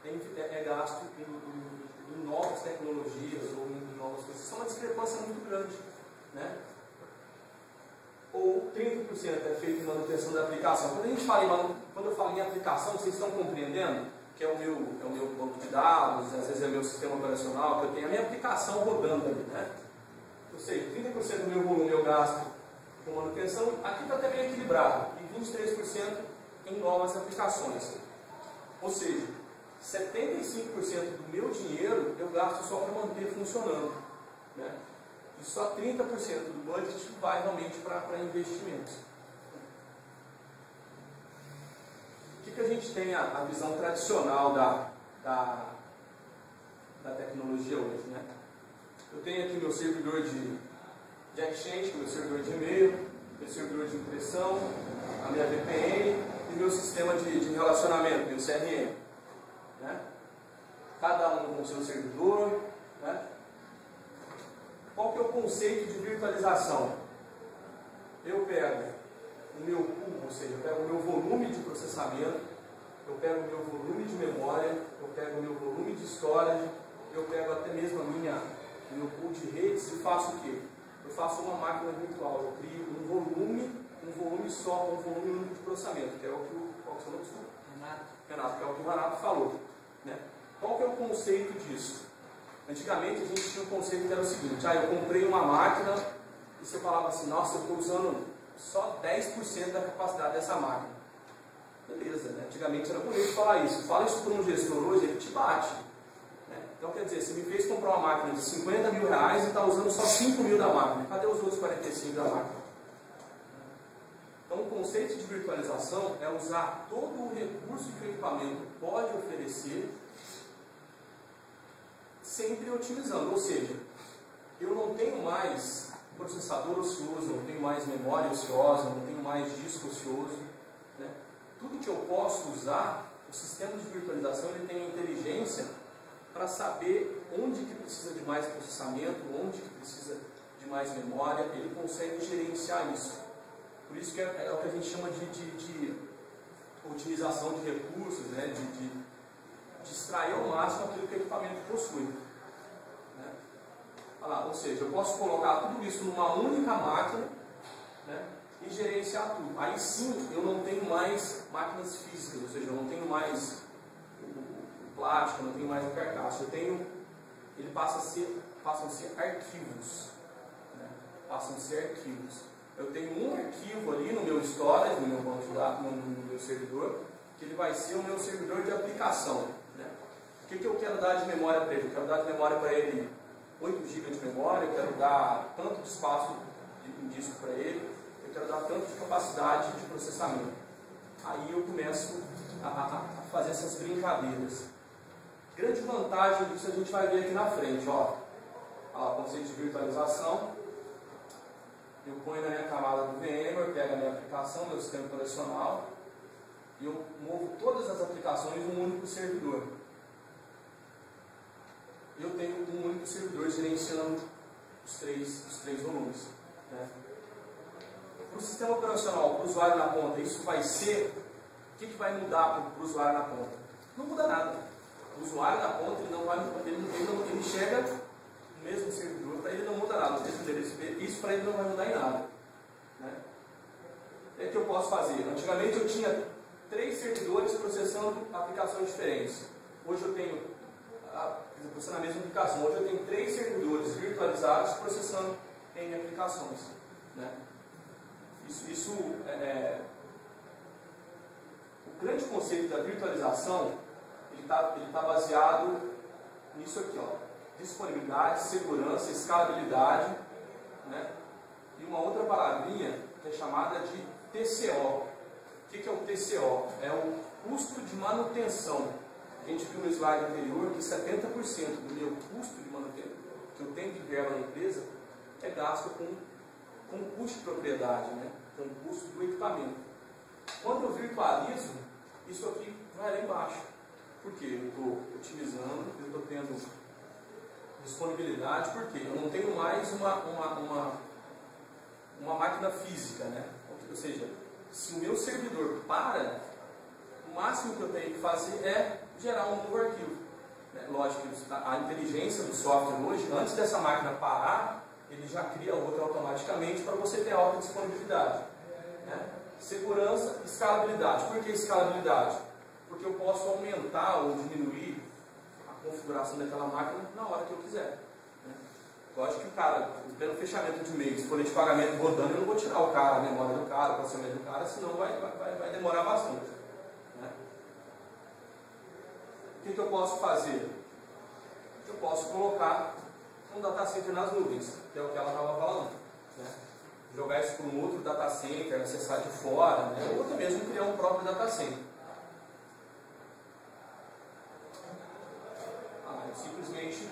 é gasto em novas tecnologias ou em novas coisas. Isso é uma discrepância muito grande, né? Ou 30% é feito em manutenção da aplicação. Quando eu falo em aplicação, vocês estão compreendendo que é o meu banco de dados, às vezes é o meu sistema operacional, que eu tenho a minha aplicação rodando ali, né? Ou seja, 30% do meu volume eu gasto com manutenção, aqui está até bem equilibrado, e 23% em novas aplicações. Ou seja, 75% do meu dinheiro eu gasto só para manter funcionando, né? E só 30% do budget vai realmente para investimentos. O que a gente tem a visão tradicional da tecnologia hoje, né? Eu tenho aqui meu servidor de Exchange, meu servidor de e-mail, meu servidor de impressão, a minha VPN e meu sistema de relacionamento, meu CRM, né? Cada um com o seu servidor, né? Qual que é o conceito de virtualização? Eu pego o meu pool, ou seja, eu pego o meu volume de processamento, eu pego o meu volume de memória, eu pego o meu volume de storage, eu pego até mesmo o meu pool de redes e faço o quê? Eu faço uma máquina virtual, eu crio um volume só, um volume único de processamento, que é o que Renato, que é o que o Renato falou, né? Qual que é o conceito disso? Antigamente a gente tinha um conceito que era o seguinte, eu comprei uma máquina e você falava assim, nossa, eu estou usando só 10% da capacidade dessa máquina. Beleza, né? Antigamente era bonito falar isso. Fala isso para um gestor hoje, ele te bate, né? Então quer dizer, você me fez comprar uma máquina de 50 mil reais e está usando só 5 mil da máquina. Cadê os outros 45 da máquina? Então o conceito de virtualização é usar todo o recurso que o equipamento pode oferecer, sempre otimizando. Ou seja, eu não tenho mais processador ocioso, não tenho mais memória ociosa, não tenho mais disco ocioso, né? tudo que eu posso usar, o sistema de virtualização ele tem a inteligência para saber onde que precisa de mais processamento, onde que precisa de mais memória, ele consegue gerenciar isso. Por isso que é o que a gente chama de otimização de recursos, né? de extrair ao máximo aquilo que o equipamento possui. Né? Ou seja, eu posso colocar tudo isso numa única máquina, né? E gerenciar tudo. Aí sim eu não tenho mais máquinas físicas, ou seja, eu não tenho mais o plástico, eu não tenho mais o carcaço. Ele passam a ser arquivos. Né? Passam a ser arquivos. Eu tenho um arquivo ali no meu storage, no meu banco de dados, no meu servidor, que ele vai ser o meu servidor de aplicação. Né? O que eu quero dar de memória para ele? Eu quero dar de memória para ele 8 GB de memória, eu quero dar tanto de espaço de disco para ele, eu quero dar tanto de capacidade de processamento. Aí eu começo a fazer essas brincadeiras. Grande vantagem disso a gente vai ver aqui na frente. Ó, o conceito de virtualização. Eu ponho na minha camada do VMware, pego a minha aplicação, meu sistema operacional, e eu movo todas as aplicações em um único servidor. Eu tenho um único servidor gerenciando os três volumes. Né? Para o sistema operacional, para o usuário na ponta, isso vai ser... O que vai mudar para o usuário na ponta? Não muda nada. O usuário na ponta, ele chega no mesmo servidor, para ele não muda nada. Isso para ele não vai mudar em nada. Né? O que eu posso fazer? Antigamente eu tinha 3 servidores processando aplicações diferentes. Hoje eu tenho, processando a mesma aplicação, hoje eu tenho 3 servidores virtualizados processando N aplicações. Né? O grande conceito da virtualização, ele tá baseado nisso aqui, ó. Disponibilidade, segurança, escalabilidade, né? E uma outra palavrinha que é chamada de TCO. O que é o TCO? É o custo de manutenção. A gente viu no slide anterior que 70% do meu custo de manutenção, que eu tenho de verba na empresa, é gasto com custo de propriedade, né? Com o custo do equipamento. Quando eu virtualizo, isso aqui vai lá embaixo. Porque eu estou otimizando, eu estou tendo disponibilidade, porque eu não tenho mais uma máquina física, né? Ou seja, se o meu servidor para, o máximo que eu tenho que fazer é gerar um novo arquivo. Lógico, a inteligência do software hoje, antes dessa máquina parar, ele já cria outra automaticamente para você ter alta disponibilidade. Né? Segurança, escalabilidade. Por que escalabilidade? Porque eu posso aumentar ou diminuir a configuração daquela máquina na hora que eu quiser. Né? Lógico que o cara, pelo fechamento de e-mails, folha de pagamento rodando, eu não vou tirar o cara, a memória do cara, o processamento do cara, senão vai demorar bastante. Né? O que eu posso fazer? Eu posso colocar um data center nas nuvens, que é o que ela estava falando. Né? Jogar isso para um outro data center, acessar de fora, né? Ou até mesmo criar um próprio data center. Eu simplesmente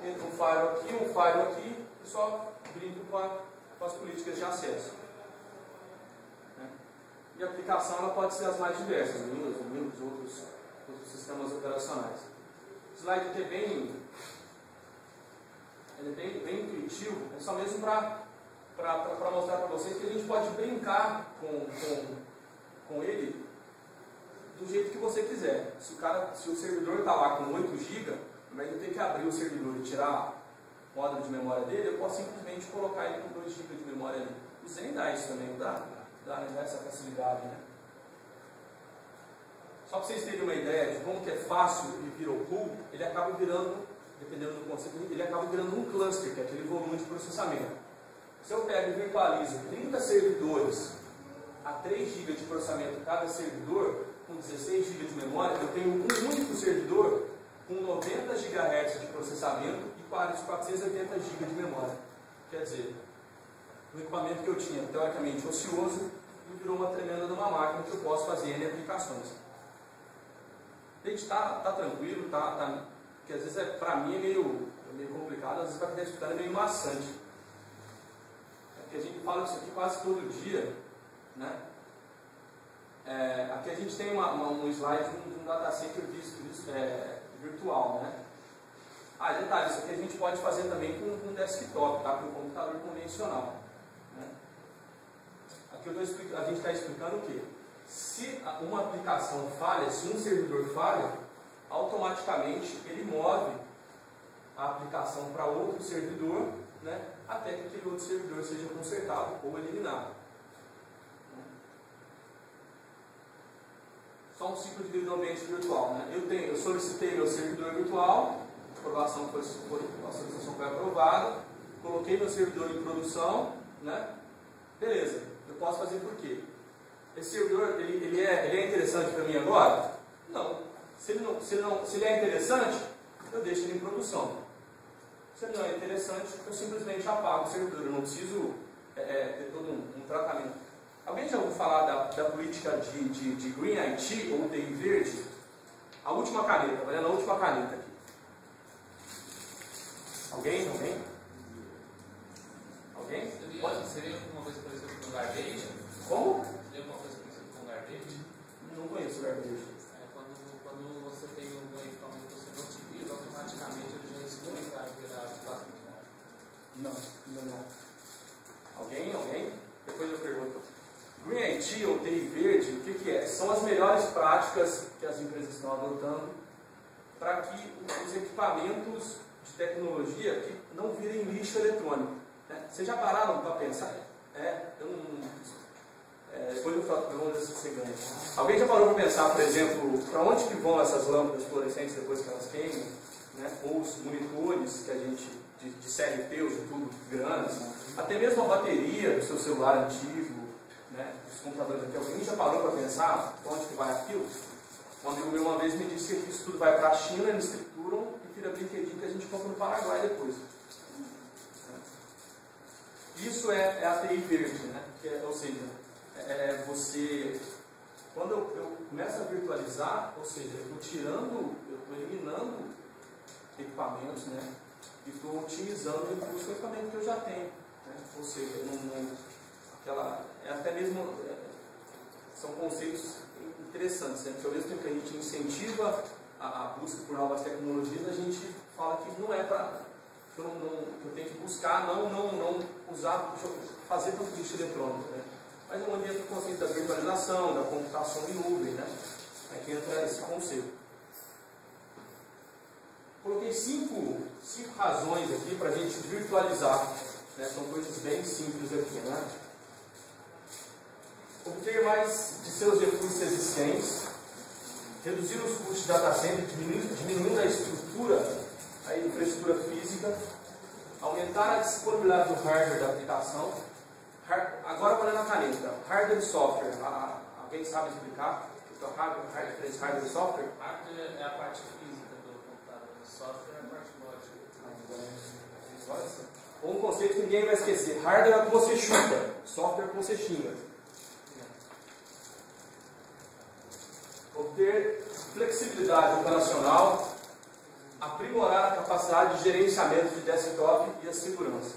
entro um firewall aqui e só brinco com as políticas de acesso. Né? E a aplicação ela pode ser as mais diversas, Windows, outros sistemas operacionais. O slide aqui é bem intuitivo, é só mesmo para mostrar para vocês que a gente pode brincar com ele do jeito que você quiser. Se o servidor está lá com 8 GB, ao invés de eu ter que abrir o servidor e tirar o módulo de memória dele, eu posso simplesmente colocar ele com 2 GB de memória ali. O Zen dá isso também, dá essa facilidade. Né? Só para vocês terem uma ideia de como que é fácil e virou pool, ele acaba virando, dependendo do conceito, ele acaba virando um cluster, que é aquele volume de processamento. Se eu pego e virtualizo 30 servidores a 3 GB de processamento cada servidor, com 16 GB de memória, eu tenho um único servidor com 90 GHz de processamento e 480 GB de memória. Quer dizer, o equipamento que eu tinha, teoricamente ocioso, virou uma tremenda de uma máquina que eu posso fazer N aplicações. Gente, tá tranquilo, porque às vezes para mim é meio complicado, às vezes para quem está escutando é meio maçante. É porque a gente fala isso aqui quase todo dia, né? Aqui a gente tem um slide de um data center virtual, né? Detalhe, isso aqui a gente pode fazer também com desktop, tá? Com um computador convencional, né? Aqui a gente está explicando o quê? Se uma aplicação falha, se um servidor falha, automaticamente ele move a aplicação para outro servidor, né? Até que aquele outro servidor seja consertado ou eliminado. Só um ciclo de vida do ambiente virtual, né? Eu solicitei meu servidor virtual, a solicitação foi aprovada, coloquei meu servidor em produção, né? Beleza, eu posso fazer por quê? Esse servidor, ele é interessante para mim agora? Não. Se ele é interessante, eu deixo ele em produção. Se ele não é interessante, eu simplesmente apago o servidor. Eu não preciso ter todo um tratamento. Alguém já ouviu falar da política de Green IT ou TI verde? A última caneta, olha a última caneta aqui. Alguém? Seria alguma coisa parecida com o Garbage? Como? Seria alguma coisa parecida com o Garbage? Não conheço o Garbage. Quando você tem um equipamento que você notifica, automaticamente ele já exclui para virar classificado. Não. Alguém? Depois eu pergunto. Green IT ou TI verde, o que é? São as melhores práticas que as empresas estão adotando para que os equipamentos de tecnologia que não virem lixo eletrônico. Né? Vocês já pararam para pensar? Depois eu falo, vamos ver se você ganha. Alguém já parou para pensar, por exemplo, para onde que vão essas lâmpadas fluorescentes depois que elas queimam? Né? Ou os monitores que a gente, de CRT, os YouTube grandes, até mesmo a bateria do seu celular antigo, né? Os computadores aqui. Alguém já parou para pensar para onde que vai aquilo? Um amigo meu uma vez me disse que isso tudo vai para a China, eles trituram e vira brinquedinho que a gente compra no Paraguai depois. Isso é a TI verde, né? Ou seja, você, quando eu começo a virtualizar, ou seja, eu estou eliminando equipamentos, né? E estou otimizando o recurso do equipamento que eu já tenho, né? Ou seja, até mesmo são conceitos interessantes, né? Porque ao mesmo tempo que a gente incentiva a busca por novas tecnologias, a gente fala que não é para que eu tenho que buscar não usar, fazer tanto lixo eletrônico, né? Mas no ambiente do conceito da virtualização, da computação em nuvem, né? É que entra esse conceito. Coloquei cinco razões aqui para a gente virtualizar, né? São coisas bem simples aqui, né? Obter mais de seus recursos existentes, reduzir os custos de data center, diminuindo a estrutura, a infraestrutura física, aumentar a disponibilidade do hardware da aplicação. Agora olhando na caneta, hardware e software, alguém sabe explicar? Hardware e software? Hardware é a parte física do computador, software é a parte lógica. Um conceito que ninguém vai esquecer: hardware é o que você chuta, software é o que você xinga. Obter flexibilidade operacional, aprimorar a capacidade de gerenciamento de desktop e a segurança.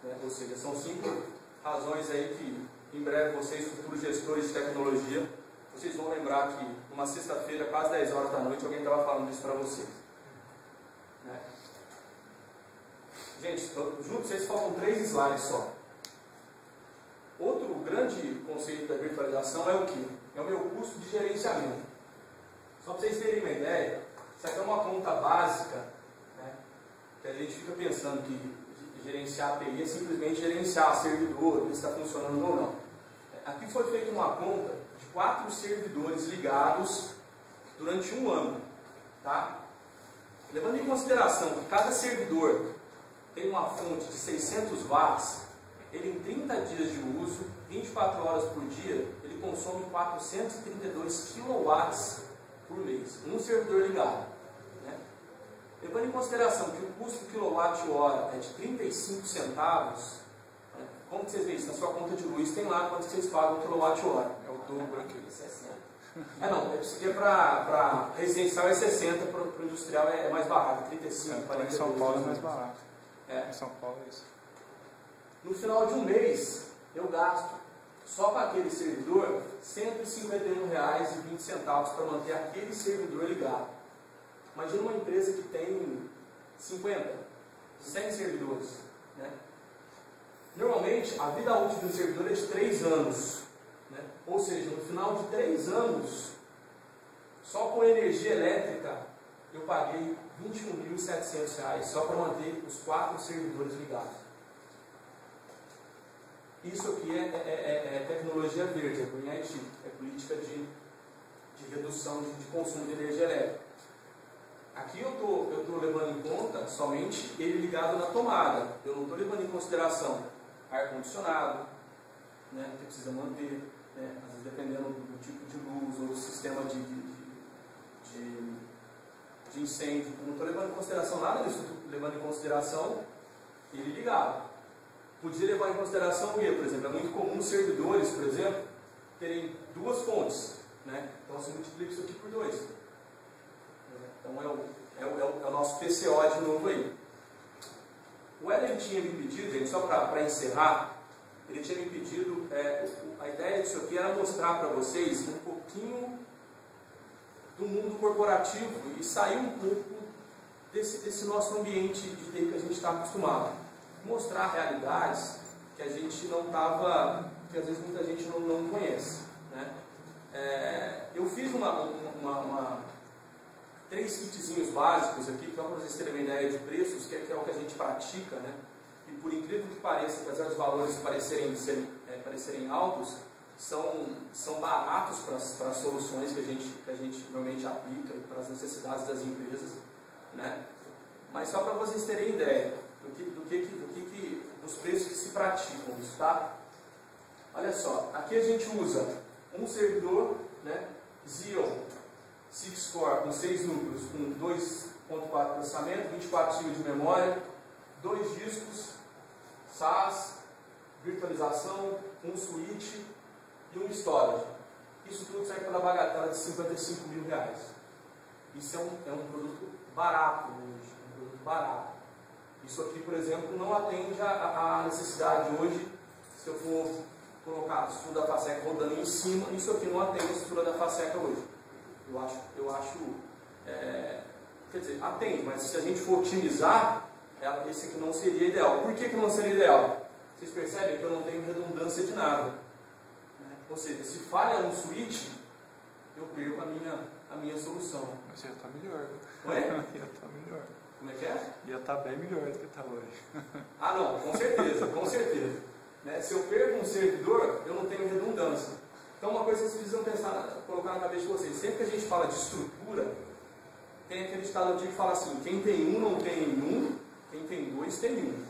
Né? Ou seja, são 5 razões aí que em breve vocês, futuros gestores de tecnologia, vocês vão lembrar que numa sexta-feira, quase 10 horas da noite, alguém estava falando isso para vocês. Né? Gente, junto vocês faltam 3 slides só. Outro grande conceito da virtualização é o que? É o meu custo de gerenciamento. Só para vocês terem uma ideia, isso aqui é uma conta básica, né, que a gente fica pensando que gerenciar a TI é simplesmente gerenciar servidor, ver se está funcionando ou não. Aqui foi feita uma conta de 4 servidores ligados durante 1 ano. Tá? Levando em consideração que cada servidor tem uma fonte de 600 watts, ele em 30 dias de uso, 24 horas por dia, ele consome 432 kW por mês. Um servidor ligado. Né? Levando em consideração que o custo do quilowatt-hora é de 35 centavos, né? Como que vocês veem isso? Na sua conta de luz tem lá quanto vocês pagam o quilowatt-hora. É o dobro aqui. 60. Não, isso aqui é para residencial é 60, para o industrial é mais barato, 35, 42. Em São Paulo é mais barato. Em São Paulo é isso. No final de um mês, eu gasto só para aquele servidor, R$ 151,20 para manter aquele servidor ligado. Imagina uma empresa que tem 50, 100 servidores. Né? Normalmente, a vida útil do servidor é de 3 anos. Né? Ou seja, no final de 3 anos, só com energia elétrica, eu paguei R$ 21.700 só para manter os 4 servidores ligados. Isso aqui é tecnologia verde, é Green IT, é política de redução de consumo de energia elétrica. Aqui eu estou levando em conta somente ele ligado na tomada. Eu não estou levando em consideração ar-condicionado, né, que precisa manter, né, às vezes dependendo do tipo de luz ou do sistema de incêndio. Eu não estou levando em consideração nada disso, estou levando em consideração ele ligado. Podia levar em consideração o quê? Por exemplo, é muito comum os servidores, por exemplo, terem 2 fontes. Né? Então você multiplica isso aqui por 2. Então é o nosso PCO de novo aí. O Eden tinha me pedido, gente, só para encerrar, ele tinha me pedido, a ideia disso aqui era mostrar para vocês um pouquinho do mundo corporativo e sair um pouco desse nosso ambiente de TI que a gente está acostumado. Mostrar realidades que a gente não estava, que às vezes muita gente não conhece. Né? Eu fiz 3 kitzinhos básicos aqui, só para vocês terem uma ideia de preços, que é o que a gente pratica, né? E por incrível que pareça, apesar dos valores parecerem altos, são baratos para as soluções que a gente normalmente aplica, para as necessidades das empresas. Né? Mas só para vocês terem ideia dos preços que se praticam isso, tá? Olha só, aqui a gente usa um servidor, né, Xeon 6 Core com 6 núcleos, com 2.4 processamento, 24 GB de memória, 2 discos, SAS, virtualização, um switch e um storage. Isso tudo sai pela bagatela de R$ 55.000. Isso é um produto barato hoje, um produto barato. Isso aqui, por exemplo, não atende à necessidade hoje. Se eu for colocar a estrutura da FASECA rodando em cima, isso aqui não atende a estrutura da FASECA hoje. Eu acho quer dizer, atende, mas se a gente for otimizar, esse aqui não seria ideal. Por que não seria ideal? Vocês percebem que eu não tenho redundância de nada. Né? Ou seja, se falha um switch, eu perco a minha solução. Mas ia estar melhor. Não é? Ia estar melhor. Como é que é? Ia estar bem melhor do que está hoje. Ah, não, com certeza, com certeza. Né? Se eu perco um servidor, eu não tenho redundância. Então, uma coisa que vocês precisam pensar, colocar na cabeça de vocês: sempre que a gente fala de estrutura, tem aquele ditado antigo que fala assim: quem tem um não tem nenhum, quem tem 2 tem um. Né?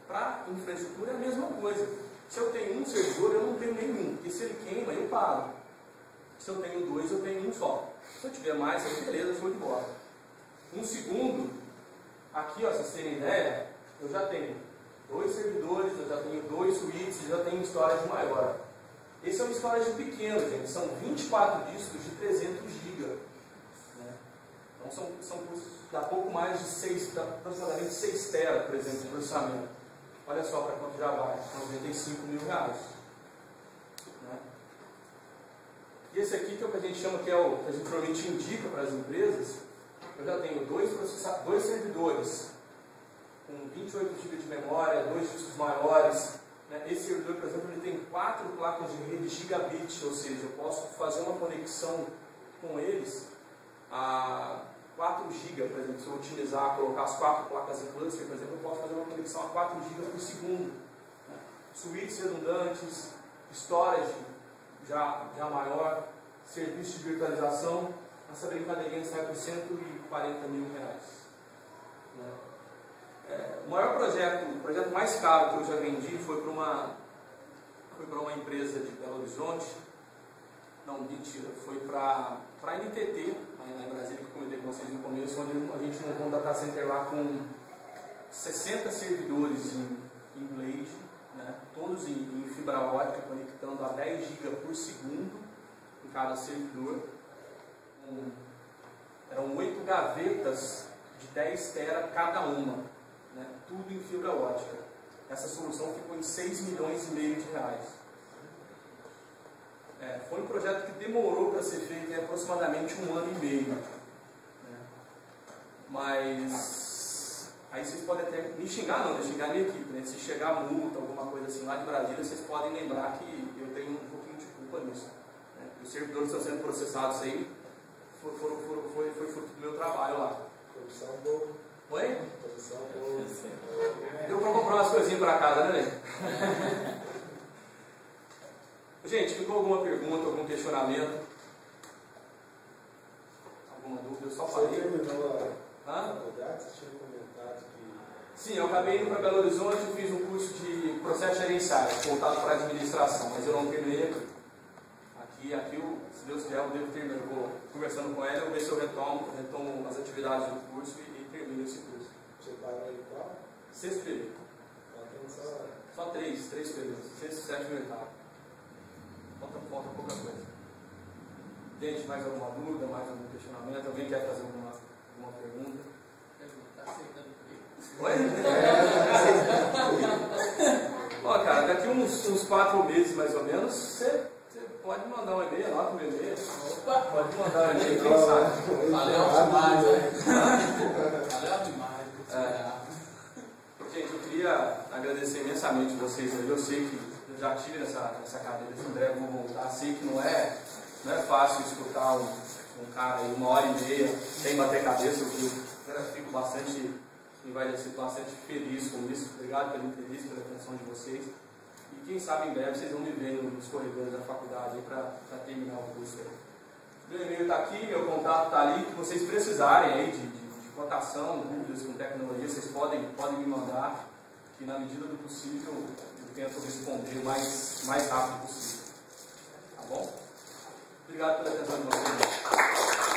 Para infraestrutura é a mesma coisa. Se eu tenho um servidor, eu não tenho nenhum, porque se ele queima, eu paro. Se eu tenho 2, eu tenho um só. Se eu tiver mais, aí beleza, show de bola. Um segundo. Aqui, ó, vocês terem ideia, eu já tenho 2 servidores, eu já tenho 2 switches, eu já tenho um storage maior. Esse é um storage pequeno, gente. São 24 discos de 300 GB. Né? Então são dá pouco mais de 6, aproximadamente 6 TB, por exemplo, de processamento. Olha só para quanto já vai, R$ 95.000. Né? E esse aqui que é o que a gente chama, que é o que a gente normalmente indica para as empresas. Eu já tenho 2 servidores com 28 GB de memória, 2 discos maiores. Né? Esse servidor, por exemplo, ele tem 4 placas de rede gigabit, ou seja, eu posso fazer uma conexão com eles a 4 GB, por exemplo, se eu utilizar, colocar as 4 placas em cluster, por exemplo, eu posso fazer uma conexão a 4 GB por segundo. Né? Switches redundantes, storage já maior, serviço de virtualização. Essa brincadeirinha sai por R$140.000. Né? O maior projeto, o projeto mais caro que eu já vendi foi para uma empresa de Belo Horizonte. Não, mentira, foi para a NTT, lá em Brasília, que eu comentei com vocês no começo, onde a gente montou um data center lá com 60 servidores em Blade, né? Todos em fibra ótica, conectando a 10 GB por segundo em cada servidor. Eram 8 gavetas de 10 TB cada uma, né? Tudo em fibra ótica. Essa solução ficou em R$6,5 milhões. Foi um projeto que demorou para ser feito em aproximadamente 1 ano e meio. Né? Mas aí vocês podem até me xingar, não, xingar a minha equipe. Né? Se chegar multa, alguma coisa assim lá de Brasília, vocês podem lembrar que eu tenho um pouquinho de culpa nisso. Né? Os servidores estão sendo processados aí, foi fruto do meu trabalho lá. Produção boa. Oi? Produção boa. Deu para comprar umas coisinhas para casa, né, Lê? Gente, ficou alguma pergunta, algum questionamento? Alguma dúvida? Eu só falei. Você terminou a faculdade? Você tinha comentado que... Sim, eu acabei indo para Belo Horizonte e fiz um curso de processo gerenciário, voltado para a administração, mas eu não terminei aqui, se Deus quiser, eu devo terminar. Eu vou conversando com ela, eu vou ver se eu retomo as atividades do curso e termino esse curso. Você parou em qual? 6º período. Só 3 períodos, 6º, 7º e 8º. Falta pouca coisa. Gente, mais alguma dúvida, mais algum questionamento? Alguém quer fazer alguma pergunta? Está aceitando Ó, cara, daqui uns 4 meses mais ou menos, você pode mandar um e-mail, anota o meu e-mail. Opa, pode mandar um e-mail, quem sabe? Valeu demais, né? Valeu demais. Gente, eu queria agradecer imensamente vocês. Eu sei que eu já tive essa cadeira de André, vou voltar. Sei que não é fácil escutar um cara aí 1h30 sem bater cabeça. Eu fico bastante feliz com isso. Obrigado pelo interesse, pela atenção de vocês. E quem sabe em breve vocês vão me ver nos corredores da faculdade para terminar o curso aí. Meu e-mail está aqui, meu contato está ali. Que vocês precisarem aí de cotação, dúvidas com tecnologia, vocês podem me mandar, que na medida do possível eu tento responder o mais rápido possível. Tá bom? Obrigado pela atenção de vocês.